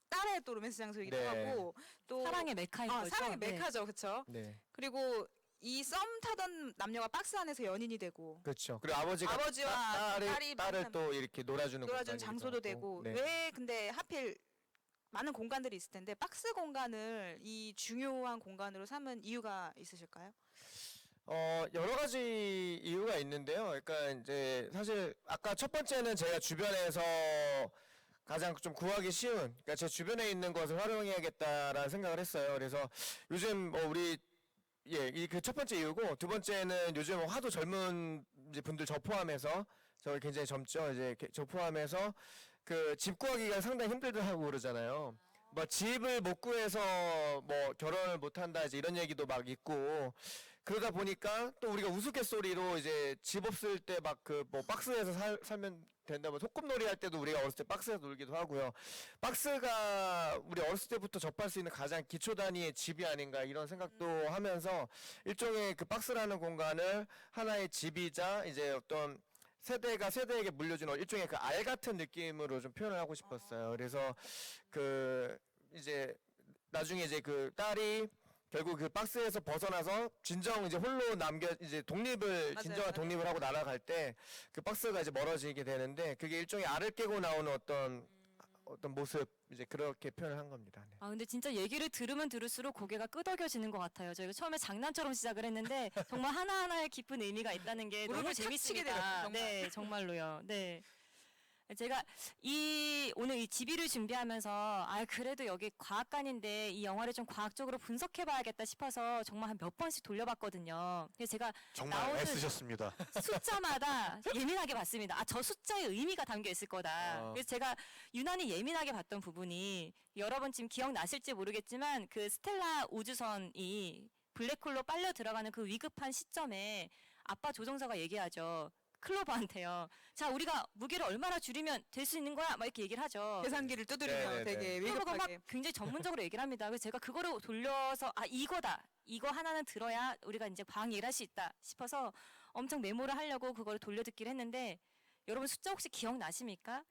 딸의 또 로맨스 장소이기도 네. 하고 또 사랑의 메카인 거죠? 사랑의 네. 메카죠, 그렇죠? 네. 그리고 이 썸 타던 남녀가 박스 안에서 연인이 되고 그렇죠. 그리고 아버지가 아버지와 딸이 딸을 만남- 또 이렇게 놀아주는 놀아준 공간이기도 장소도 하고. 되고 네. 왜 근데 하필 많은 공간들이 있을 텐데 박스 공간을 이 중요한 공간으로 삼은 이유가 있으실까요? 여러 가지 이유가 있는데요. 그러니까 이제 사실 아까 첫 번째는 제가 주변에서 가장 좀 구하기 쉬운, 그러니까 제 주변에 있는 것을 활용해야겠다라는 생각을 했어요. 그래서 요즘 뭐 우리 이 그 첫 번째 이유고, 두 번째는 요즘 하도 젊은 이제 분들 저 포함해서, 저 굉장히 젊죠. 이제 저 포함해서 그 집 구하기가 상당히 힘들다고 그러잖아요. 뭐 집을 못 구해서 뭐 결혼을 못 한다 이제 이런 얘기도 막 있고, 그러다 보니까 또 우리가 우스갯소리로 이제 집 없을 때 막 그 뭐 박스에서 살면 된다, 뭐 소꿉놀이 할 때도 우리가 어렸을 때 박스에서 놀기도 하고요. 박스가 우리 어렸을 때부터 접할 수 있는 가장 기초 단위의 집이 아닌가 이런 생각도 하면서, 일종의 그 박스라는 공간을 하나의 집이자 이제 어떤 세대가 세대에게 물려주는 일종의 그 알 같은 느낌으로 좀 표현을 하고 싶었어요. 그래서 그 이제 나중에 이제 그 딸이 결국 그 박스에서 벗어나서 진정 이제 홀로 이제 진정한 독립을 하고 날아갈 때 그 박스가 이제 멀어지게 되는데, 그게 일종의 알을 깨고 나오는 어떤 모습, 이제 그렇게 표현을 한 겁니다. 네. 근데 진짜 얘기를 들으면 들을수록 고개가 끄덕여지는 것 같아요. 저희가 처음에 장난처럼 시작을 했는데 정말 하나하나에 깊은 의미가 있다는 게 너무 무릎을 탁 치게 재밌습니다. 되네요, 정말. 네, 정말로요. 네. 제가 오늘 이 집이를 준비하면서 그래도 여기 과학관인데 이 영화를 좀 과학적으로 분석해봐야겠다 싶어서 정말 한 몇 번씩 돌려봤거든요. 그래서 제가 정말 나오는 애쓰셨습니다. 숫자마다 예민하게 봤습니다. 저 숫자에 의미가 담겨 있을 거다. 그래서 제가 유난히 예민하게 봤던 부분이, 여러분 지금 기억나실지 모르겠지만 그 스텔라 우주선이 블랙홀로 빨려 들어가는 그 위급한 시점에 아빠 조종사가 얘기하죠. 클로버한테요. 자, 우리가 무게를 얼마나 줄이면 될 수 있는 거야? 막 이렇게 얘기를 하죠. 계산기를 두드리며 되게 클로버가 막 위급하게. 굉장히 전문적으로 얘기를 합니다. 그래서 제가 그거를 돌려서 이거다. 이거 하나는 들어야 우리가 이제 과학 얘기를 할 수 있다 싶어서 엄청 메모를 하려고 그거를 돌려듣기를 했는데, 여러분 숫자 혹시 기억나십니까?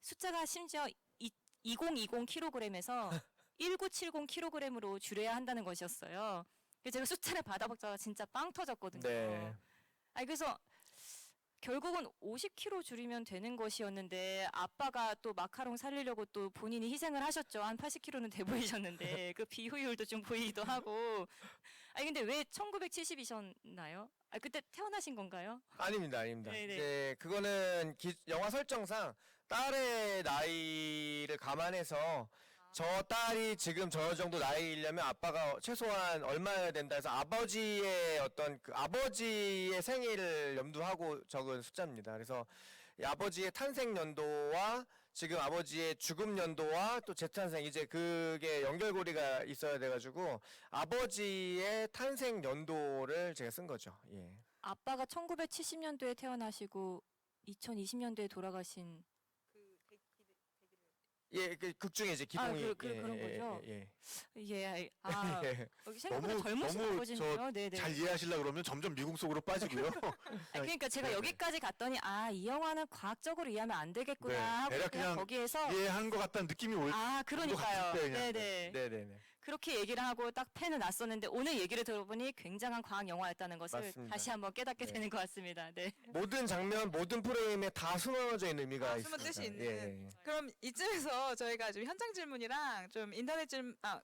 숫자가 심지어 2020kg에서 1970kg으로 줄여야 한다는 것이었어요. 그래서 제가 숫자를 받아보자가 진짜 빵 터졌거든요. 네. 그래서 결국은 50kg 줄이면 되는 것이었는데, 아빠가 또 마카롱 살리려고 또 본인이 희생을 하셨죠. 한 80kg는 돼 보이셨는데 그 비효율도 좀 보이기도 하고. 근데 왜 1970이셨나요? 그때 태어나신 건가요? 아닙니다. 네네. 이제 그거는 영화 설정상 딸의 나이를 감안해서 저 딸이 지금 저 정도 나이이려면 아빠가 최소한 얼마여야 된다 해서 아버지의 어떤 그 아버지의 생일을 염두하고 적은 숫자입니다. 그래서 이 아버지의 탄생 연도와 지금 아버지의 죽음 연도와 또 재탄생 이제 그게 연결고리가 있어야 돼가지고 아버지의 탄생 연도를 제가 쓴 거죠. 예. 아빠가 1970년도에 태어나시고 2020년도에 돌아가신 예, 그 극중에 이제 기동이 그런 거죠? 예. 예. 아, 예. 생각보다 너무 젊으신 너무 아버지네요. 네네. 잘 이해하시려고 그러면 점점 미궁 속으로 빠지고요. 그러니까 제가 네네. 여기까지 갔더니 이 영화는 과학적으로 이해하면 안 되겠구나 네, 하고 대략 그냥 거기에서 이해한 것 같다는 느낌이 올 그러니까요. 것 같을 때 그냥. 네네. 네네네. 그렇게 얘기를 하고 딱 펜을 놨었는데 오늘 얘기를 들어보니 굉장한 과학 영화였다는 것을 맞습니다. 다시 한번 깨닫게 네. 되는 것 같습니다. 네. 모든 장면, 모든 프레임에 다 숨어져 있는 의미가 숨은 있습니다. 뜻이 있는. 예. 그럼 이쯤에서 저희가 좀 현장 질문이랑 좀 인터넷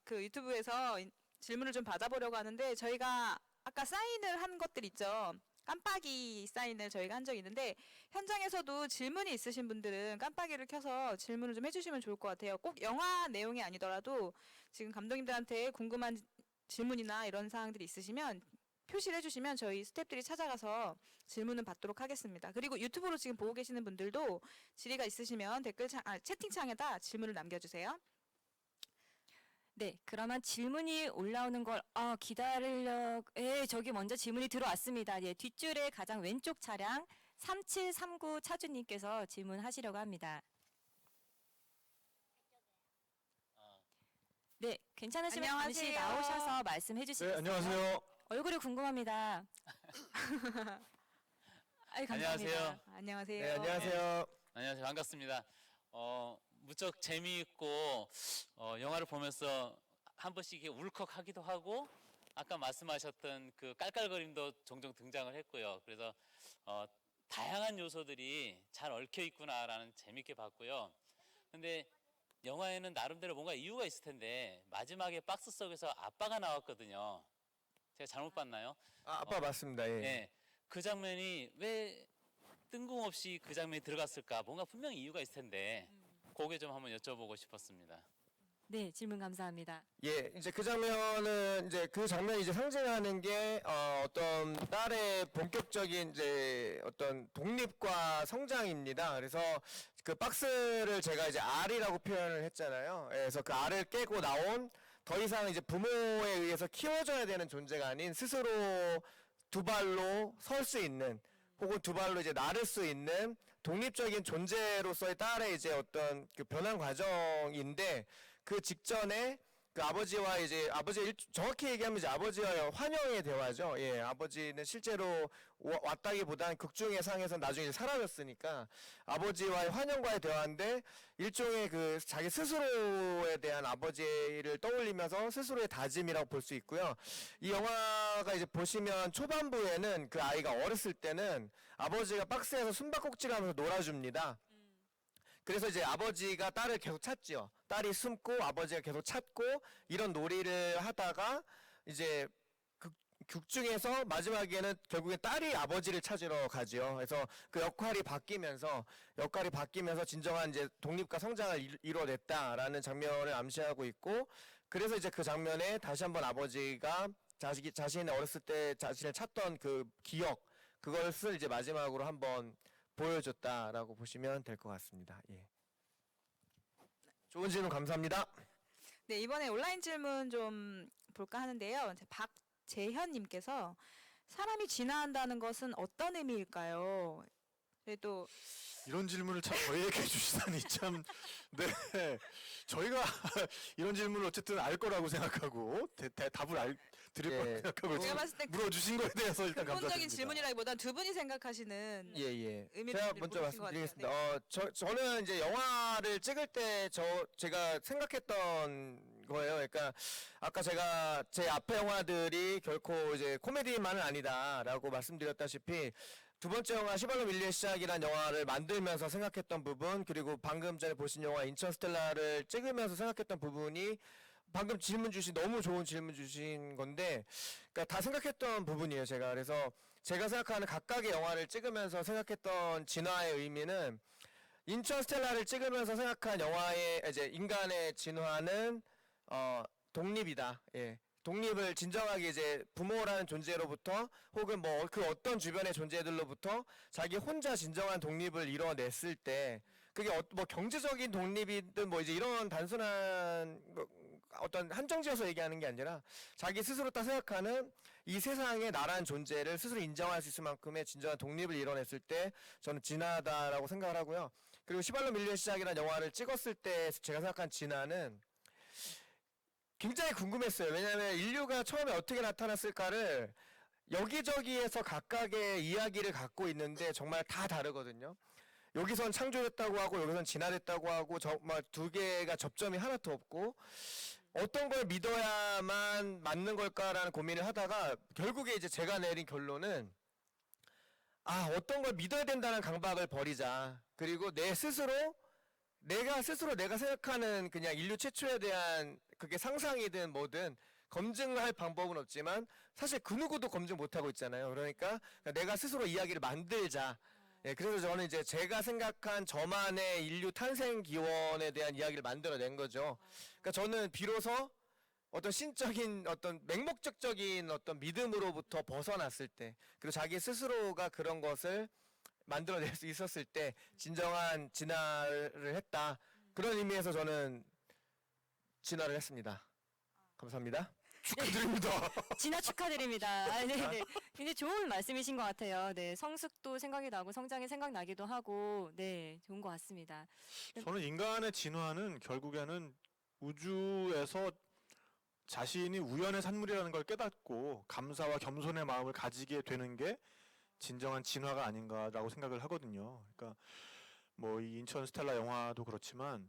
그 유튜브에서 질문을 좀 받아보려고 하는데 저희가 아까 사인을 한 것들 있죠. 깜빡이 사인을 저희가 한 적이 있는데 현장에서도 질문이 있으신 분들은 깜빡이를 켜서 질문을 좀 해주시면 좋을 것 같아요. 꼭 영화 내용이 아니더라도 지금 감독님들한테 궁금한 질문이나 이런 사항들이 있으시면 표시를 해주시면 저희 스태프들이 찾아가서 질문을 받도록 하겠습니다. 그리고 유튜브로 지금 보고 계시는 분들도 질의가 있으시면 채팅창에다 질문을 남겨주세요. 네, 그러면 질문이 올라오는 걸 저기 먼저 질문이 들어왔습니다. 예, 뒷줄에 가장 왼쪽 차량 3739 차주님께서 질문하시려고 합니다. 네, 괜찮으시면 잠시 안녕하세요. 나오셔서 말씀해 주시겠어요? 네, 안녕하세요. 얼굴이 궁금합니다. 아이, 감사합니다. 안녕하세요. 네, 안녕하세요. 안녕하세요. 반갑습니다. 무척 재미있고 영화를 보면서 한 번씩 이렇게 울컥하기도 하고 아까 말씀하셨던 그 깔깔거림도 종종 등장을 했고요. 그래서 다양한 요소들이 잘 얽혀 있구나라는 재밌게 봤고요. 근데 영화에는 나름대로 뭔가 이유가 있을 텐데 마지막에 박스 속에서 아빠가 나왔거든요. 제가 잘못 봤나요? 아빠 맞습니다. 예. 네. 그 장면이 왜 뜬금없이 그 장면이 들어갔을까? 뭔가 분명히 이유가 있을 텐데 그게 좀 한번 여쭤보고 싶었습니다. 네, 질문 감사합니다. 예, 이제 그 장면은 이제 그 장면이 이제 상징하는 게 어떤 딸의 본격적인 이제 어떤 독립과 성장입니다. 그래서 그 박스를 제가 이제 R이라고 표현을 했잖아요. 그래서 그 R을 깨고 나온 더 이상 이제 부모에 의해서 키워줘야 되는 존재가 아닌 스스로 두 발로 설 수 있는 혹은 두 발로 이제 나를 수 있는 독립적인 존재로서의 딸의 이제 어떤 그 변화 과정인데 그 직전에 그 아버지와 이제 정확히 얘기하면 이제 아버지와의 환영의 대화죠. 예, 아버지는 실제로 왔다기보다는 극중의 상에서 나중에 이제 사라졌으니까 아버지와의 환영과의 대화인데 일종의 그 자기 스스로에 대한 아버지를 떠올리면서 스스로의 다짐이라고 볼 수 있고요. 이 영화가 이제 보시면 초반부에는 그 아이가 어렸을 때는 아버지가 박스에서 숨바꼭질하면서 놀아줍니다. 그래서 이제 아버지가 딸을 계속 찾지요. 딸이 숨고 아버지가 계속 찾고 이런 놀이를 하다가 이제 극중에서 마지막에는 결국에 딸이 아버지를 찾으러 가지요. 그래서 그 역할이 바뀌면서 진정한 이제 독립과 성장을 이뤄냈다라는 장면을 암시하고 있고 그래서 이제 그 장면에 다시 한번 아버지가 자신의 어렸을 때 자신을 찾던 그 기억 그것을 이제 마지막으로 한번 보여줬다라고 보시면 될 것 같습니다. 예. 좋은 질문 감사합니다. 네, 이번에 온라인 질문 좀 볼까 하는데요. 박재현님께서 사람이 진화한다는 것은 어떤 의미일까요? 또 이런 질문을 참 저희에게 주시다니 참 네. 저희가 이런 질문을 어쨌든 알 거라고 생각하고 답을 드릴 거라고 생각하고 제가 봤을 때 물어주신 거에 대해서 일단 근본적인 감사드립니다. 질문이라기보단 두 분이 생각하시는 예. 의미를 제가 좀 먼저 모르신 것 같아요. 말씀드리겠습니다. 저는 이제 영화를 찍을 때 제가 생각했던 거예요. 그러니까 아까 제가 제 앞에 영화들이 결코 이제 코미디만은 아니다라고 말씀드렸다시피 두 번째 영화 시발로 밀리의 시작이라는 영화를 만들면서 생각했던 부분 그리고 방금 전에 보신 영화 인천스텔라를 찍으면서 생각했던 부분이 방금 너무 좋은 질문 주신 건데 그러니까 다 생각했던 부분이에요. 그래서 제가 생각하는 각각의 영화를 찍으면서 생각했던 진화의 의미는 인천스텔라를 찍으면서 생각한 영화의 이제 인간의 진화는 독립이다. 예. 독립을 진정하게 이제 부모라는 존재로부터 혹은 뭐 그 어떤 주변의 존재들로부터 자기 혼자 진정한 독립을 이뤄냈을 때 그게 뭐 경제적인 독립이든 뭐 이제 이런 단순한 뭐 어떤 한정지어서 얘기하는 게 아니라 자기 스스로 딱 생각하는 이 세상에 나라는 존재를 스스로 인정할 수 있을 만큼의 진정한 독립을 이뤄냈을 때 저는 진화다라고 생각을 하고요. 그리고 시발로 밀리의 시작이라는 영화를 찍었을 때 제가 생각한 진화는 굉장히 궁금했어요. 왜냐하면 인류가 처음에 어떻게 나타났을까를 여기저기에서 각각의 이야기를 갖고 있는데 정말 다 다르거든요. 여기선 창조됐다고 하고 여기선 진화됐다고 하고 정말 두 개가 접점이 하나도 없고 어떤 걸 믿어야만 맞는 걸까라는 고민을 하다가 결국에 이제 제가 내린 결론은 어떤 걸 믿어야 된다는 강박을 버리자. 그리고 내가 스스로 내가 생각하는 그냥 인류 최초에 대한 그게 상상이든 뭐든 검증할 방법은 없지만 사실 그 누구도 검증 못하고 있잖아요. 그러니까 내가 스스로 이야기를 만들자. 예, 그래서 저는 이제 제가 생각한 저만의 인류 탄생 기원에 대한 이야기를 만들어낸 거죠. 그러니까 저는 비로소 어떤 신적인 어떤 맹목적적인 어떤 믿음으로부터 벗어났을 때 그리고 자기 스스로가 그런 것을 만들어낼 수 있었을 때 진정한 진화를 했다. 그런 의미에서 저는 진화를 했습니다. 감사합니다. 축하드립니다. 진화 축하드립니다. 네. 굉장히 좋은 말씀이신 것 같아요. 네, 성숙도 생각이 나고 성장이 생각나기도 하고, 네, 좋은 것 같습니다. 저는 인간의 진화는 결국에는 우주에서 자신이 우연의 산물이라는 걸 깨닫고 감사와 겸손의 마음을 가지게 되는 게 진정한 진화가 아닌가라고 생각을 하거든요. 그러니까 뭐 이 인천 스텔라 영화도 그렇지만,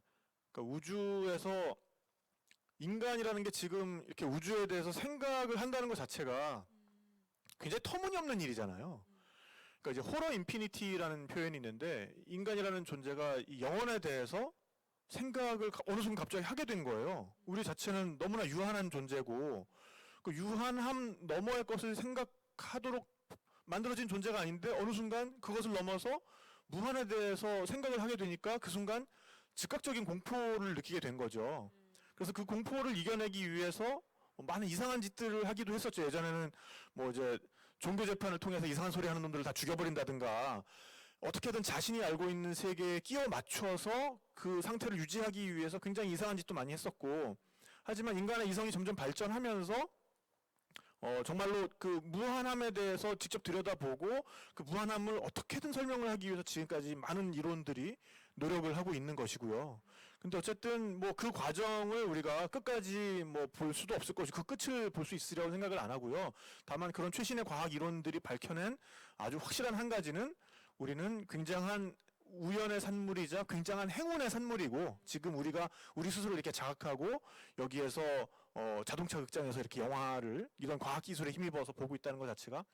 그러니까 우주에서 인간이라는 게 지금 이렇게 우주에 대해서 생각을 한다는 것 자체가 굉장히 터무니없는 일이잖아요. 그러니까 이제 호러 인피니티라는 표현이 있는데 인간이라는 존재가 이 영혼에 대해서 생각을 어느 순간 갑자기 하게 된 거예요. 우리 자체는 너무나 유한한 존재고 그 유한함 너머의 것을 생각하도록 만들어진 존재가 아닌데 어느 순간 그것을 넘어서 무한에 대해서 생각을 하게 되니까 그 순간 즉각적인 공포를 느끼게 된 거죠. 그래서 그 공포를 이겨내기 위해서 많은 이상한 짓들을 하기도 했었죠. 예전에는 뭐 이제 종교 재판을 통해서 이상한 소리 하는 놈들을 다 죽여버린다든가 어떻게든 자신이 알고 있는 세계에 끼워 맞춰서 그 상태를 유지하기 위해서 굉장히 이상한 짓도 많이 했었고 하지만 인간의 이성이 점점 발전하면서 정말로 그 무한함에 대해서 직접 들여다보고 그 무한함을 어떻게든 설명을 하기 위해서 지금까지 많은 이론들이 노력을 하고 있는 것이고요. 근데 어쨌든 뭐 그 과정을 우리가 끝까지 뭐 볼 수도 없을 것이고 그 끝을 볼 수 있으리라고 생각을 안 하고요. 다만 그런 최신의 과학 이론들이 밝혀낸 아주 확실한 한 가지는 우리는 굉장한 우연의 산물이자 굉장한 행운의 산물이고 지금 우리가 우리 스스로 이렇게 자각하고 여기에서 자동차 극장에서 이렇게 영화를 이런 과학 기술에 힘입어서 보고 있다는 것 자체가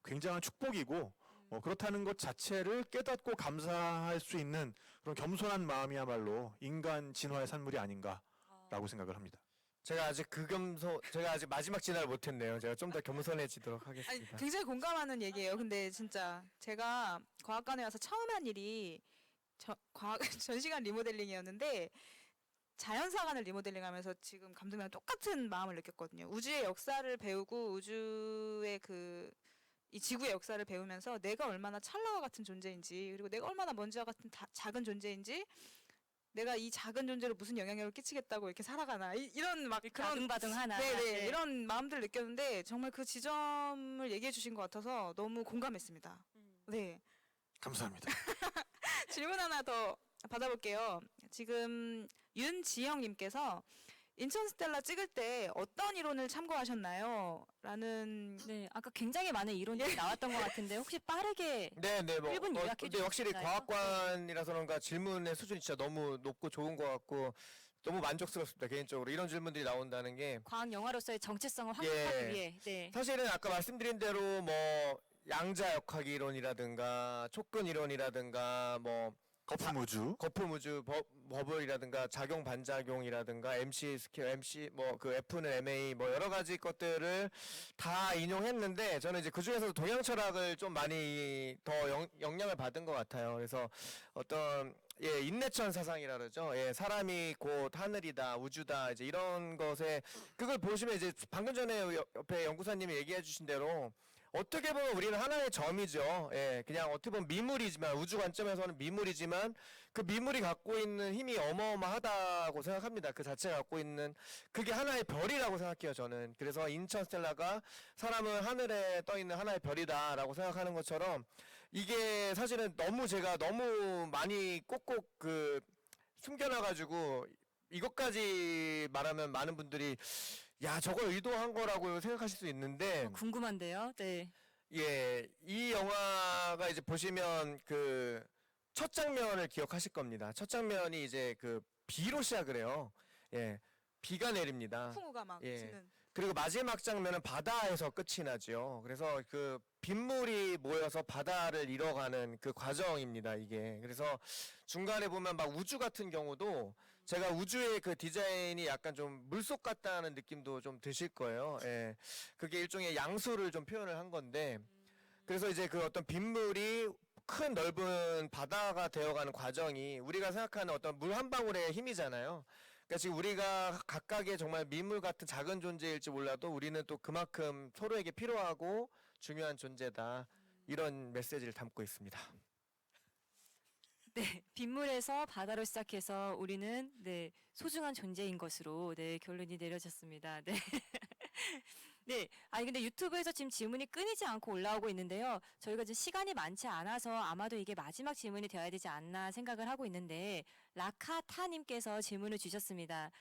굉장한 축복이고 그렇다는 것 자체를 깨닫고 감사할 수 있는 그런 겸손한 마음이야말로 인간 진화의 산물이 아닌가라고 생각을 합니다. 제가 아직 마지막 진화를 못했네요. 제가 좀 더 겸손해지도록 하겠습니다. 굉장히 공감하는 얘기예요. 근데 진짜 제가 과학관에 와서 처음 한 일이 전시관 리모델링이었는데 자연사관을 리모델링하면서 지금 감독님이랑 똑같은 마음을 느꼈거든요. 우주의 역사를 배우고 우주의 이 지구의 역사를 배우면서 내가 얼마나 찰나와 같은 존재인지 그리고 내가 얼마나 먼지와 같은 작은 존재인지 내가 이 작은 존재로 무슨 영향력을 끼치겠다고 이렇게 살아가나 이런 막 그런 바등바등하나. 네네 네. 이런 마음들을 느꼈는데 정말 그 지점을 얘기해 주신 것 같아서 너무 공감했습니다. 네. 감사합니다. 질문 하나 더 받아볼게요. 지금 윤지영님께서 인천 스텔라 찍을 때 어떤 이론을 참고하셨나요? 라는 네, 아까 굉장히 많은 이론들이 나왔던 것 같은데 혹시 빠르게 네네 뭐 1분 요약해 근데 확실히 주실까요? 과학관이라서 그런가 질문의 수준이 진짜 너무 높고 좋은 것 같고 너무 만족스럽습니다 개인적으로 이런 질문들이 나온다는 게 과학 영화로서의 정체성을 확립하기 위해. 네. 사실은 아까 말씀드린 대로 뭐 양자 역학의 이론이라든가 촉근 이론이라든가 뭐 거품우주 버블이라든가 작용 반작용이라든가 MC 스퀘어 MC 뭐 그 F는 MA 뭐 여러 가지 것들을 다 인용했는데 저는 이제 그 중에서도 동양 철학을 좀 많이 더 영향을 받은 것 같아요. 그래서 어떤 인내천 사상이라 그러죠. 사람이 곧 하늘이다, 우주다, 이제 이런 것에 그걸 보시면 이제 방금 전에 옆에 연구사님이 얘기해 주신 대로 어떻게 보면 우리는 하나의 점이죠. 예, 그냥 어떻게 보면 미물이지만 우주 관점에서는 미물이지만 그 미물이 갖고 있는 힘이 어마어마하다고 생각합니다. 그 자체가 갖고 있는 그게 하나의 별이라고 생각해요. 저는. 그래서 인천스텔라가 사람은 하늘에 떠 있는 하나의 별이다라고 생각하는 것처럼 이게 사실은 제가 너무 많이 꼭꼭 숨겨놔가지고 이것까지 말하면 많은 분들이 야 저걸 의도한 거라고 생각하실 수 있는데 궁금한데요. 네. 예, 이 영화가 이제 보시면 첫 장면을 기억하실 겁니다. 첫 장면이 이제 비로 시작을 해요. 예, 비가 내립니다. 풍우가 막 예. 치는. 그리고 마지막 장면은 바다에서 끝이 나죠. 그래서 빗물이 모여서 바다를 잃어가는 그 과정입니다, 이게. 그래서 중간에 보면 막 우주 같은 경우도 제가 우주의 그 디자인이 약간 좀 물속 같다는 느낌도 좀 드실 거예요. 예. 그게 일종의 양수를 좀 표현을 한 건데, 그래서 이제 어떤 빗물이 큰 넓은 바다가 되어가는 과정이 우리가 생각하는 어떤 물 한 방울의 힘이잖아요. 그러니까 지금 우리가 각각의 정말 민물 같은 작은 존재일지 몰라도 우리는 또 그만큼 서로에게 필요하고 중요한 존재다. 이런 메시지를 담고 있습니다. 네, 빗물에서 바다로 시작해서 우리는 네, 소중한 존재인 것으로 네, 결론이 내려졌습니다. 네. 네, 근데 유튜브에서 지금 질문이 끊이지 않고 올라오고 있는데요. 저희가 지금 시간이 많지 않아서 아마도 이게 마지막 질문이 되어야 되지 않나 생각을 하고 있는데 라카타님께서 질문을 주셨습니다.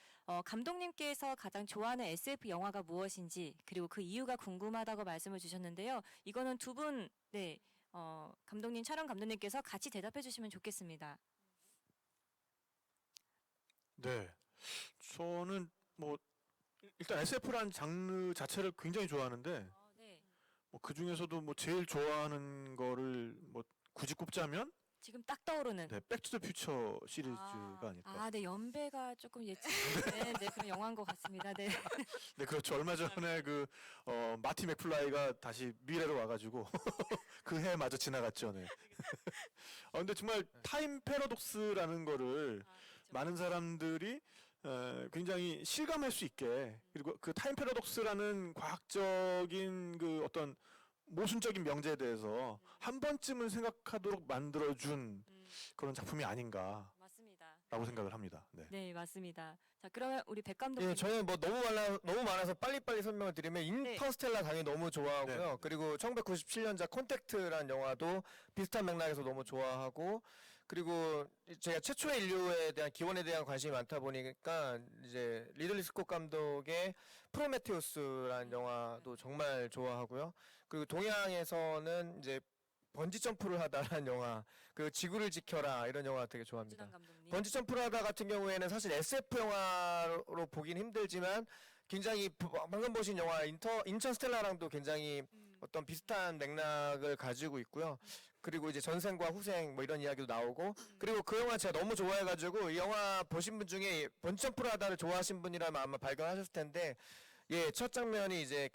감독님께서 가장 좋아하는 SF 영화가 무엇인지 그리고 그 이유가 궁금하다고 말씀을 주셨는데요. 이거는 두 분, 네, 감독님, 촬영 감독님께서 같이 대답해 주시면 좋겠습니다. 네, 저는 일단 SF라는 장르 자체를 굉장히 좋아하는데 네. 그 중에서도 제일 좋아하는 거를 굳이 꼽자면 지금 딱 떠오르는. 네, 백투더 퓨처 시리즈가 아닐까. 네, 연배가 조금 예측. 네, 네, 그런 영화인 것 같습니다. 네. 네, 그렇죠. 얼마 전에 마티 맥플라이가 다시 미래로 와가지고 그 해마저 지나갔죠. 네. 근데 정말 타임 패러독스라는 거를 많은 사람들이 굉장히 실감할 수 있게 그리고 그 타임 패러독스라는 과학적인 어떤 모순적인 명제에 대해서 한 번쯤은 생각하도록 만들어준 그런 작품이 아닌가. 맞습니다. 라고 생각을 합니다. 네. 네, 맞습니다. 자, 그러면 우리 백 감독님. 예, 저는 너무 많아서 빨리빨리 설명을 드리면 인터스텔라 당연히 너무 좋아하고요. 네. 그리고 1997년작 콘택트라는 영화도 비슷한 맥락에서 너무 좋아하고 그리고 제가 최초의 인류에 대한 기원에 대한 관심이 많다 보니까 이제 리들리 스콧 감독의 프로메테우스라는 영화도 정말 좋아하고요. 그리고 동양에서는 이제 번지 점프를 하다라는 영화, 그 지구를 지켜라 이런 영화 되게 좋아합니다. 번지 점프를 하다 같은 경우에는 사실 SF 영화로 보긴 힘들지만 굉장히 방금 보신 영화 인천스텔라랑도 굉장히 어떤 비슷한 맥락을 가지고 있고요. 그리고 이제 전생과 후생 이런 이야기도 나오고 그리고 그 영화 제가 너무 좋아해가지고 이 영화 보신 분 중에 번지 점프를 하다를 좋아하신 분이라면 아마 발견하셨을 텐데 예, 첫 장면이 이제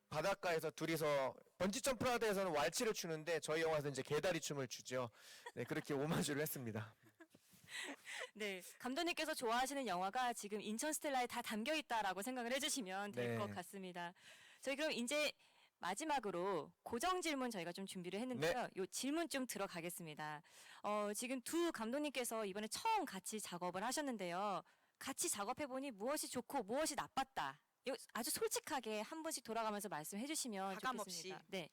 바닷가에서 둘이서 번지 점프를 하다에서는 왈츠를 추는데 저희 영화에서 이제 개다리 춤을 추죠. 네, 그렇게 오마주를 했습니다. 네, 감독님께서 좋아하시는 영화가 지금 인천스텔라에 다 담겨 있다라고 생각을 해주시면 될 것 네. 같습니다. 저희 그럼 이제 마지막으로 고정 질문 저희가 좀 준비를 했는데요. 요 질문 좀 들어가겠습니다. 지금 두 감독님께서 이번에 처음 같이 작업을 하셨는데요. 같이 작업해 보니 무엇이 좋고 무엇이 나빴다. 이거 아주 솔직하게 한 분씩 돌아가면서 말씀해 주시면 가감 좋겠습니다. 없이. 네.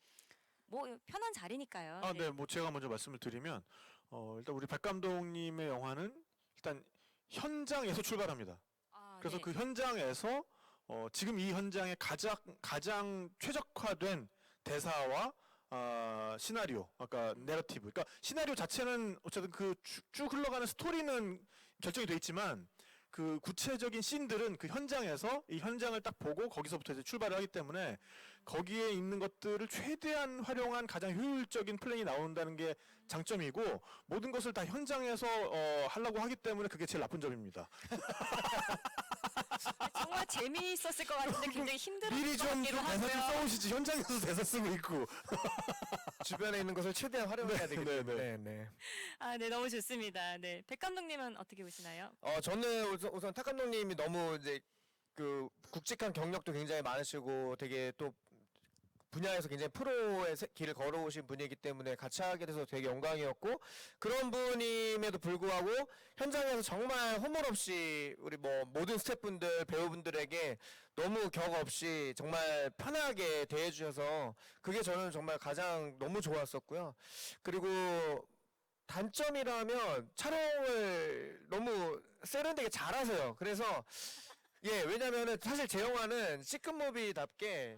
편한 자리니까요. 네, 제가 먼저 말씀을 드리면 일단 우리 백 감독님의 영화는 일단 현장에서 출발합니다. 그래서 네. 그 현장에서 지금 이 현장에 가장 최적화된 대사와 시나리오, 아까 내러티브. 그러니까 시나리오 자체는 어쨌든 쭉 흘러가는 스토리는 결정이 돼 있지만 그 구체적인 씬들은 그 현장에서 이 현장을 딱 보고 거기서부터 이제 출발을 하기 때문에 거기에 있는 것들을 최대한 활용한 가장 효율적인 플랜이 나온다는 게 장점이고 모든 것을 다 현장에서 하려고 하기 때문에 그게 제일 나쁜 점입니다. 정말 재미있었을 것 같은데 굉장히 힘들었을 미리 것 좀 같기도 대사 좀 하고요. 써오시지 현장에서 대사 쓰고 있고 주변에 있는 것을 최대한 활용해야 되기 때문에. 네. 네, 너무 좋습니다. 네, 백 감독님은 어떻게 보시나요? 저는 우선 탁 감독님이 너무 이제 굵직한 경력도 굉장히 많으시고 되게 또 분야에서 굉장히 프로의 길을 걸어오신 분이기 때문에 같이 하게 돼서 되게 영광이었고, 그런 분임에도 불구하고 현장에서 정말 허물 없이 우리 뭐 모든 스태프분들, 배우분들에게 너무 격 없이 정말 편하게 대해주셔서 그게 저는 정말 가장 너무 좋았었고요. 그리고 단점이라면 촬영을 너무 세련되게 잘하세요. 그래서 예, 왜냐면은 사실 제 영화는 시크무비답게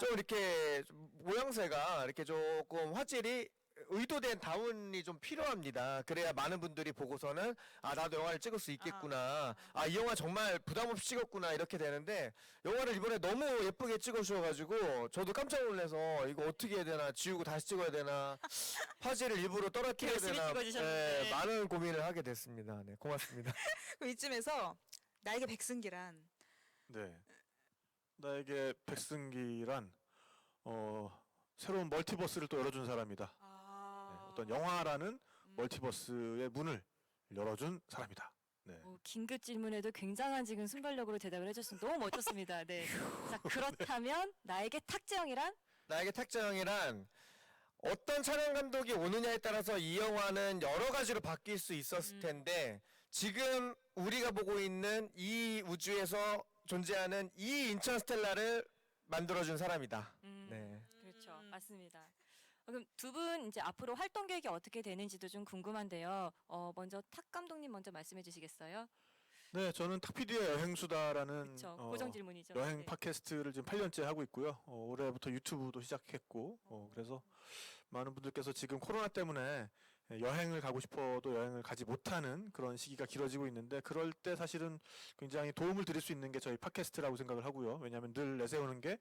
좀 이렇게 모양새가 이렇게 조금 화질이 의도된 다운이 좀 필요합니다. 그래야 많은 분들이 보고서는 아, 나도 영화를 찍을 수 있겠구나. 아, 이 영화 정말 부담 없이 찍었구나. 이렇게 되는데, 영화를 이번에 너무 예쁘게 찍어주셔가지고 저도 깜짝 놀라서 이거 어떻게 해야 되나, 지우고 다시 찍어야 되나, 화질을 일부러 떨어뜨려야 열심히 되나, 찍어주셨는데. 네, 많은 고민을 하게 됐습니다. 네, 고맙습니다. 그럼 이쯤에서 나에게 백승기란 네. 나에게 백승기란 새로운 멀티버스를 또 열어준 사람이다. 네, 어떤 영화라는 멀티버스의 문을 열어준 사람이다. 네. 긴급 질문에도 굉장한 지금 순발력으로 대답을 해줬습니다. 너무 멋졌습니다. 네. 자, 그렇다면 나에게 탁재영이란? 나에게 탁재영이란 어떤 촬영 감독이 오느냐에 따라서 이 영화는 여러 가지로 바뀔 수 있었을 텐데, 지금 우리가 보고 있는 이 우주에서 존재하는 이 인천스텔라를 만들어준 사람이다. 네. 그렇죠. 맞습니다. 그럼 두 분 이제 앞으로 활동 계획이 어떻게 되는지도 좀 궁금한데요. 먼저 탁 감독님 먼저 말씀해 주시겠어요? 네, 저는 탁피디의 여행수다라는 그쵸, 고정 질문이죠. 여행 네. 팟캐스트를 지금 8년째 하고 있고요. 올해부터 유튜브도 시작했고, 그래서 많은 분들께서 지금 코로나 때문에 여행을 가고 싶어도 여행을 가지 못하는 그런 시기가 길어지고 있는데, 그럴 때 사실은 굉장히 도움을 드릴 수 있는 게 저희 팟캐스트라고 생각을 하고요. 왜냐하면 늘 내세우는 게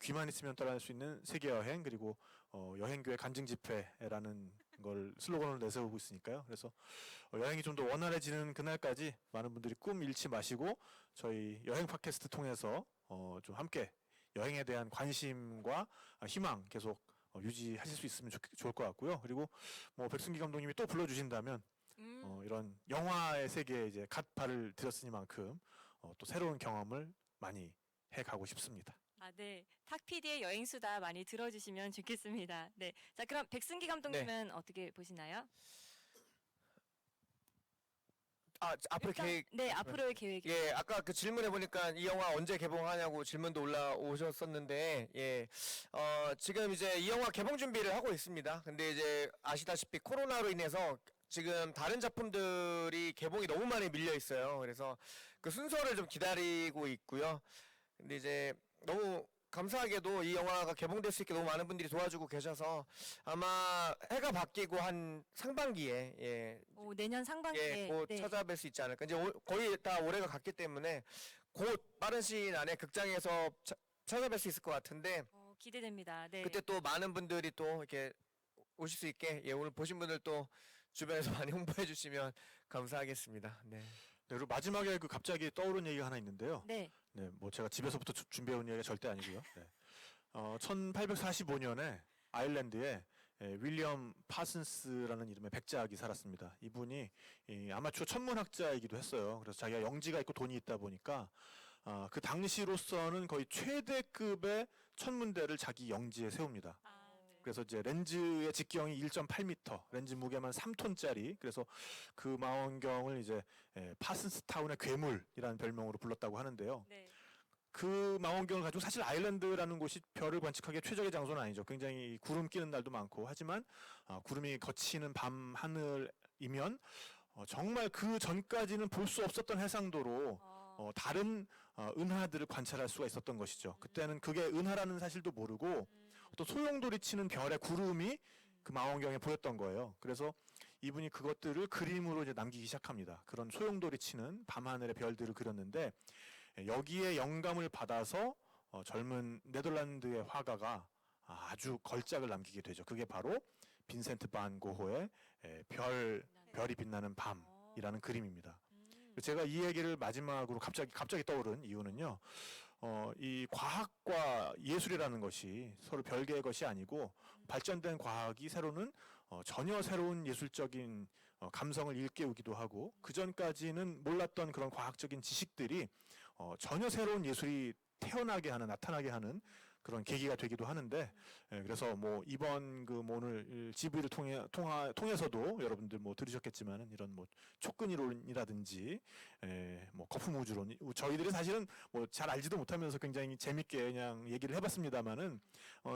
귀만 있으면 따라할 수 있는 세계 여행, 그리고 여행교회 간증 집회라는 걸 슬로건을 내세우고 있으니까요. 그래서 여행이 좀 더 원활해지는 그날까지 많은 분들이 꿈 잃지 마시고 저희 여행 팟캐스트 통해서 좀 함께 여행에 대한 관심과 희망 계속 유지하실 수 있으면 좋을 것 같고요. 그리고 뭐 백승기 감독님이 또 불러주신다면 이런 영화의 세계에 이제 갓 발을 들였으니만큼 또 새로운 경험을 많이 해가고 싶습니다. 아, 네. 탁 PD의 여행수다 많이 들어주시면 좋겠습니다. 네. 자, 그럼 백승기 감독님은 어떻게 보시나요? 앞으로 일단, 계획. 네, 앞으로의 계획이. 예, 아까 그 질문해 보니까 이 영화 언제 개봉하냐고 질문도 올라오셨었는데, 예, 지금 이제 이 영화 개봉 준비를 하고 있습니다. 근데 이제 아시다시피 코로나로 인해서 지금 다른 작품들이 개봉이 너무 많이 밀려 있어요. 그래서 그 순서를 좀 기다리고 있고요. 근데 이제 너무 감사하게도 이 영화가 개봉될 수 있게 너무 많은 분들이 도와주고 계셔서 아마 해가 바뀌고 한 상반기에, 예, 내년 상반기에. 예, 곧 네. 찾아뵐 수 있지 않을까. 이제 거의 다 올해가 갔기 때문에 곧 빠른 시일 안에 극장에서 찾아뵐 수 있을 것 같은데, 기대됩니다. 네. 그때 또 많은 분들이 또 이렇게 오실 수 있게, 예, 오늘 보신 분들 또 주변에서 많이 홍보해 주시면 감사하겠습니다. 네. 네, 그리고 마지막에 그 갑자기 떠오른 얘기가 하나 있는데요. 네. 네, 뭐 제가 집에서부터 준비해온 얘기가 절대 아니고요. 네. 1845년에 아일랜드에 윌리엄 파슨스라는 이름의 백작이 살았습니다. 이분이 아마추어 천문학자이기도 했어요. 그래서 자기가 영지가 있고 돈이 있다 보니까 그 당시로서는 거의 최대급의 천문대를 자기 영지에 세웁니다. 그래서 이제 렌즈의 직경이 1.8m, 렌즈 무게만 3톤짜리. 그래서 그 망원경을 이제 파슨스타운의 괴물이라는 별명으로 불렀다고 하는데요. 그 망원경을 가지고 사실 아일랜드라는 곳이 별을 관측하기에 최적의 장소는 아니죠. 굉장히 구름 끼는 날도 많고 하지만 구름이 걷히는 밤 하늘이면 정말 그 전까지는 볼 수 없었던 해상도로 다른 은하들을 관찰할 수가 있었던 것이죠. 그때는 그게 은하라는 사실도 모르고 어떤 소용돌이 치는 별의 구름이 그 망원경에 보였던 거예요. 그래서 이분이 그것들을 그림으로 이제 남기기 시작합니다. 그런 소용돌이 치는 밤하늘의 별들을 그렸는데, 여기에 영감을 받아서 젊은 네덜란드의 화가가 아주 걸작을 남기게 되죠. 그게 바로 빈센트 반 고흐의 별이 빛나는 밤이라는 그림입니다. 제가 이 얘기를 마지막으로 갑자기 떠오른 이유는요. 이 과학과 예술이라는 것이 서로 별개의 것이 아니고, 발전된 과학이 새로는 전혀 새로운 예술적인 감성을 일깨우기도 하고, 그 전까지는 몰랐던 그런 과학적인 지식들이 전혀 새로운 예술이 태어나게 하는, 나타나게 하는 그런 계기가 되기도 하는데, 그래서 뭐 이번 그 뭐 오늘 GV를 통해서도 여러분들 뭐 들으셨겠지만은 이런 뭐 촉근이론이라든지 뭐 거품 우주론, 저희들이 사실은 뭐 잘 알지도 못하면서 굉장히 재밌게 그냥 얘기를 해봤습니다만은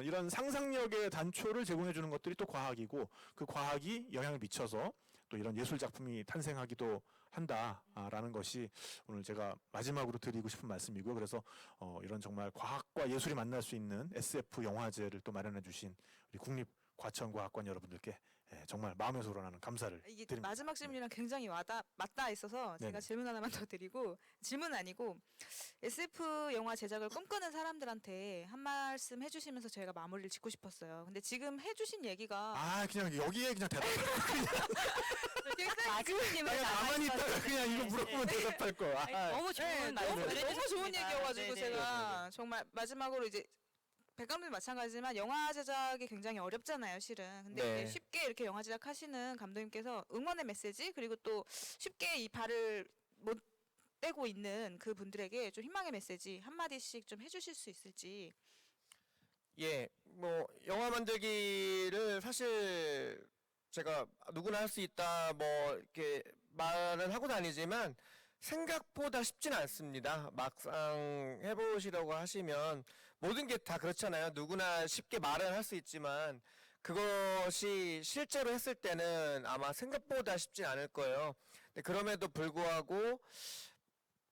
이런 상상력의 단초를 제공해 주는 것들이 또 과학이고, 그 과학이 영향을 미쳐서 또 이런 예술 작품이 탄생하기도 한다라는 것이 오늘 제가 마지막으로 드리고 싶은 말씀이고요. 그래서 이런 정말 과학과 예술이 만날 수 있는 SF 영화제를 또 마련해 주신 우리 국립과천과학관 여러분들께 정말 마음에서 우러나는 감사를 이게 드립니다. 마지막 질문이랑 굉장히 맞닿아 있어서 제가 네네. 질문 하나만 더 드리고, 질문은 아니고 SF 영화 제작을 꿈꾸는 사람들한테 한 말씀 해주시면서 저희가 마무리를 짓고 싶었어요. 근데 지금 해주신 얘기가 그냥 여기에 그냥 대답. 마지막님을 내가 가만히 있다가 그냥 이거 물어보면 대답할 거야. 너무 좋은 말씀을 네네. 너무 좋은 해주셨습니다. 얘기여가지고 네네. 제가 정말 마지막으로 이제 백감독님 마찬가지지만 영화 제작이 굉장히 어렵잖아요, 실은. 근데 네. 이제 쉽게 이렇게 영화 제작하시는 감독님께서 응원의 메시지, 그리고 또 쉽게 이 발을 못 떼고 있는 그 분들에게 좀 희망의 메시지 한 마디씩 좀 해주실 수 있을지. 예, 뭐 영화 만들기를 사실 제가 누구나 할 수 있다 뭐 이렇게 말은 하고 다니지만 생각보다 쉽지는 않습니다. 막상 해보시려고 하시면 모든 게 다 그렇잖아요. 누구나 쉽게 말은 할 수 있지만 그것이 실제로 했을 때는 아마 생각보다 쉽진 않을 거예요. 근데 그럼에도 불구하고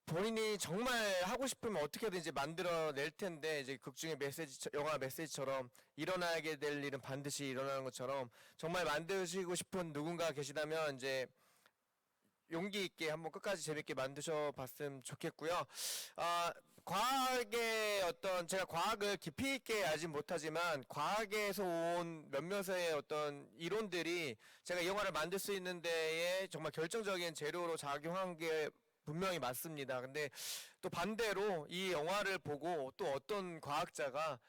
본인이 정말 하고 싶으면 어떻게든지 만들어낼 텐데, 이제 극중의 메시지, 영화 메시지처럼 일어나게 될 일은 반드시 일어나는 것처럼 정말 만드시고 싶은 누군가 계시다면 이제 용기 있게 한번 끝까지 재밌게 만드셔 봤으면 좋겠고요. 과학의 어떤, 제가 과학을 깊이 있게 알진 못하지만 과학에서 온 몇몇의 어떤 이론들이 제가 이 영화를 만들 수 있는 데에 정말 결정적인 재료로 작용한 게 분명히 맞습니다. 근데 또 반대로 이 영화를 보고 또 어떤 과학자가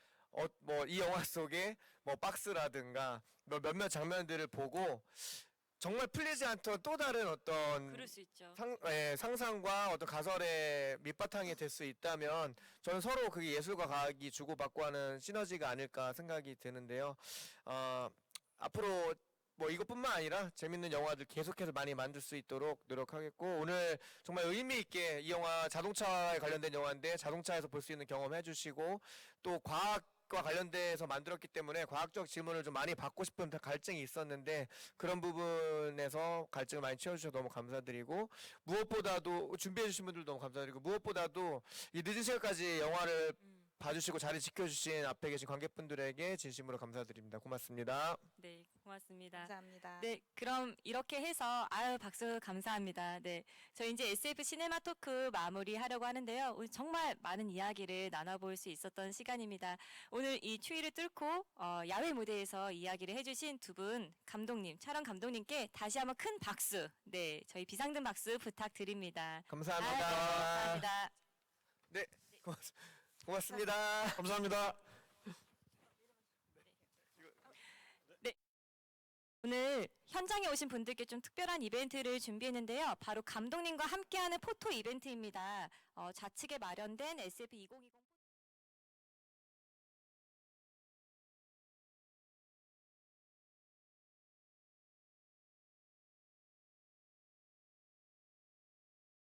뭐 이 영화 속에 뭐 박스라든가 뭐 몇몇 장면들을 보고 정말 풀리지 않던 또 다른 어떤 그럴 수 있죠. 상상과 어떤 가설의 밑바탕이 될 수 있다면 저는 서로 그게 예술과 과학이 주고받고 하는 시너지가 아닐까 생각이 드는데요. 앞으로 뭐 이것뿐만 아니라 재밌는 영화들 계속해서 많이 만들 수 있도록 노력하겠고, 오늘 정말 의미 있게 이 영화 자동차에 관련된 영화인데 자동차에서 볼 수 있는 경험 해주시고, 또 과학과 관련돼서 만들었기 때문에 과학적 질문을 좀 많이 받고 싶은 갈증이 있었는데 그런 부분에서 갈증을 많이 채워주셔서 너무 감사드리고, 무엇보다도 준비해 주신 분들 너무 감사드리고, 무엇보다도 이 늦은 시간까지 영화를 봐주시고 자리 지켜주신 앞에 계신 관객분들에게 진심으로 감사드립니다. 고맙습니다. 네, 고맙습니다. 감사합니다. 네, 그럼 이렇게 해서 박수 감사합니다. 네, 저희 이제 SF 시네마 토크 마무리하려고 하는데요. 오늘 정말 많은 이야기를 나눠볼 수 있었던 시간입니다. 오늘 이 추위를 뚫고 야외 무대에서 이야기를 해주신 두 분 감독님, 촬영 감독님께 다시 한번 큰 박수, 네, 저희 비상등 박수 부탁드립니다. 감사합니다. 네, 감사합니다. 네, 고맙습니다. 감사합니다. 네. 오늘 현장에 오신 분들께 좀 특별한 이벤트를 준비했는데요. 바로 감독님과 함께하는 포토 이벤트입니다. 좌측에 마련된 SF 2020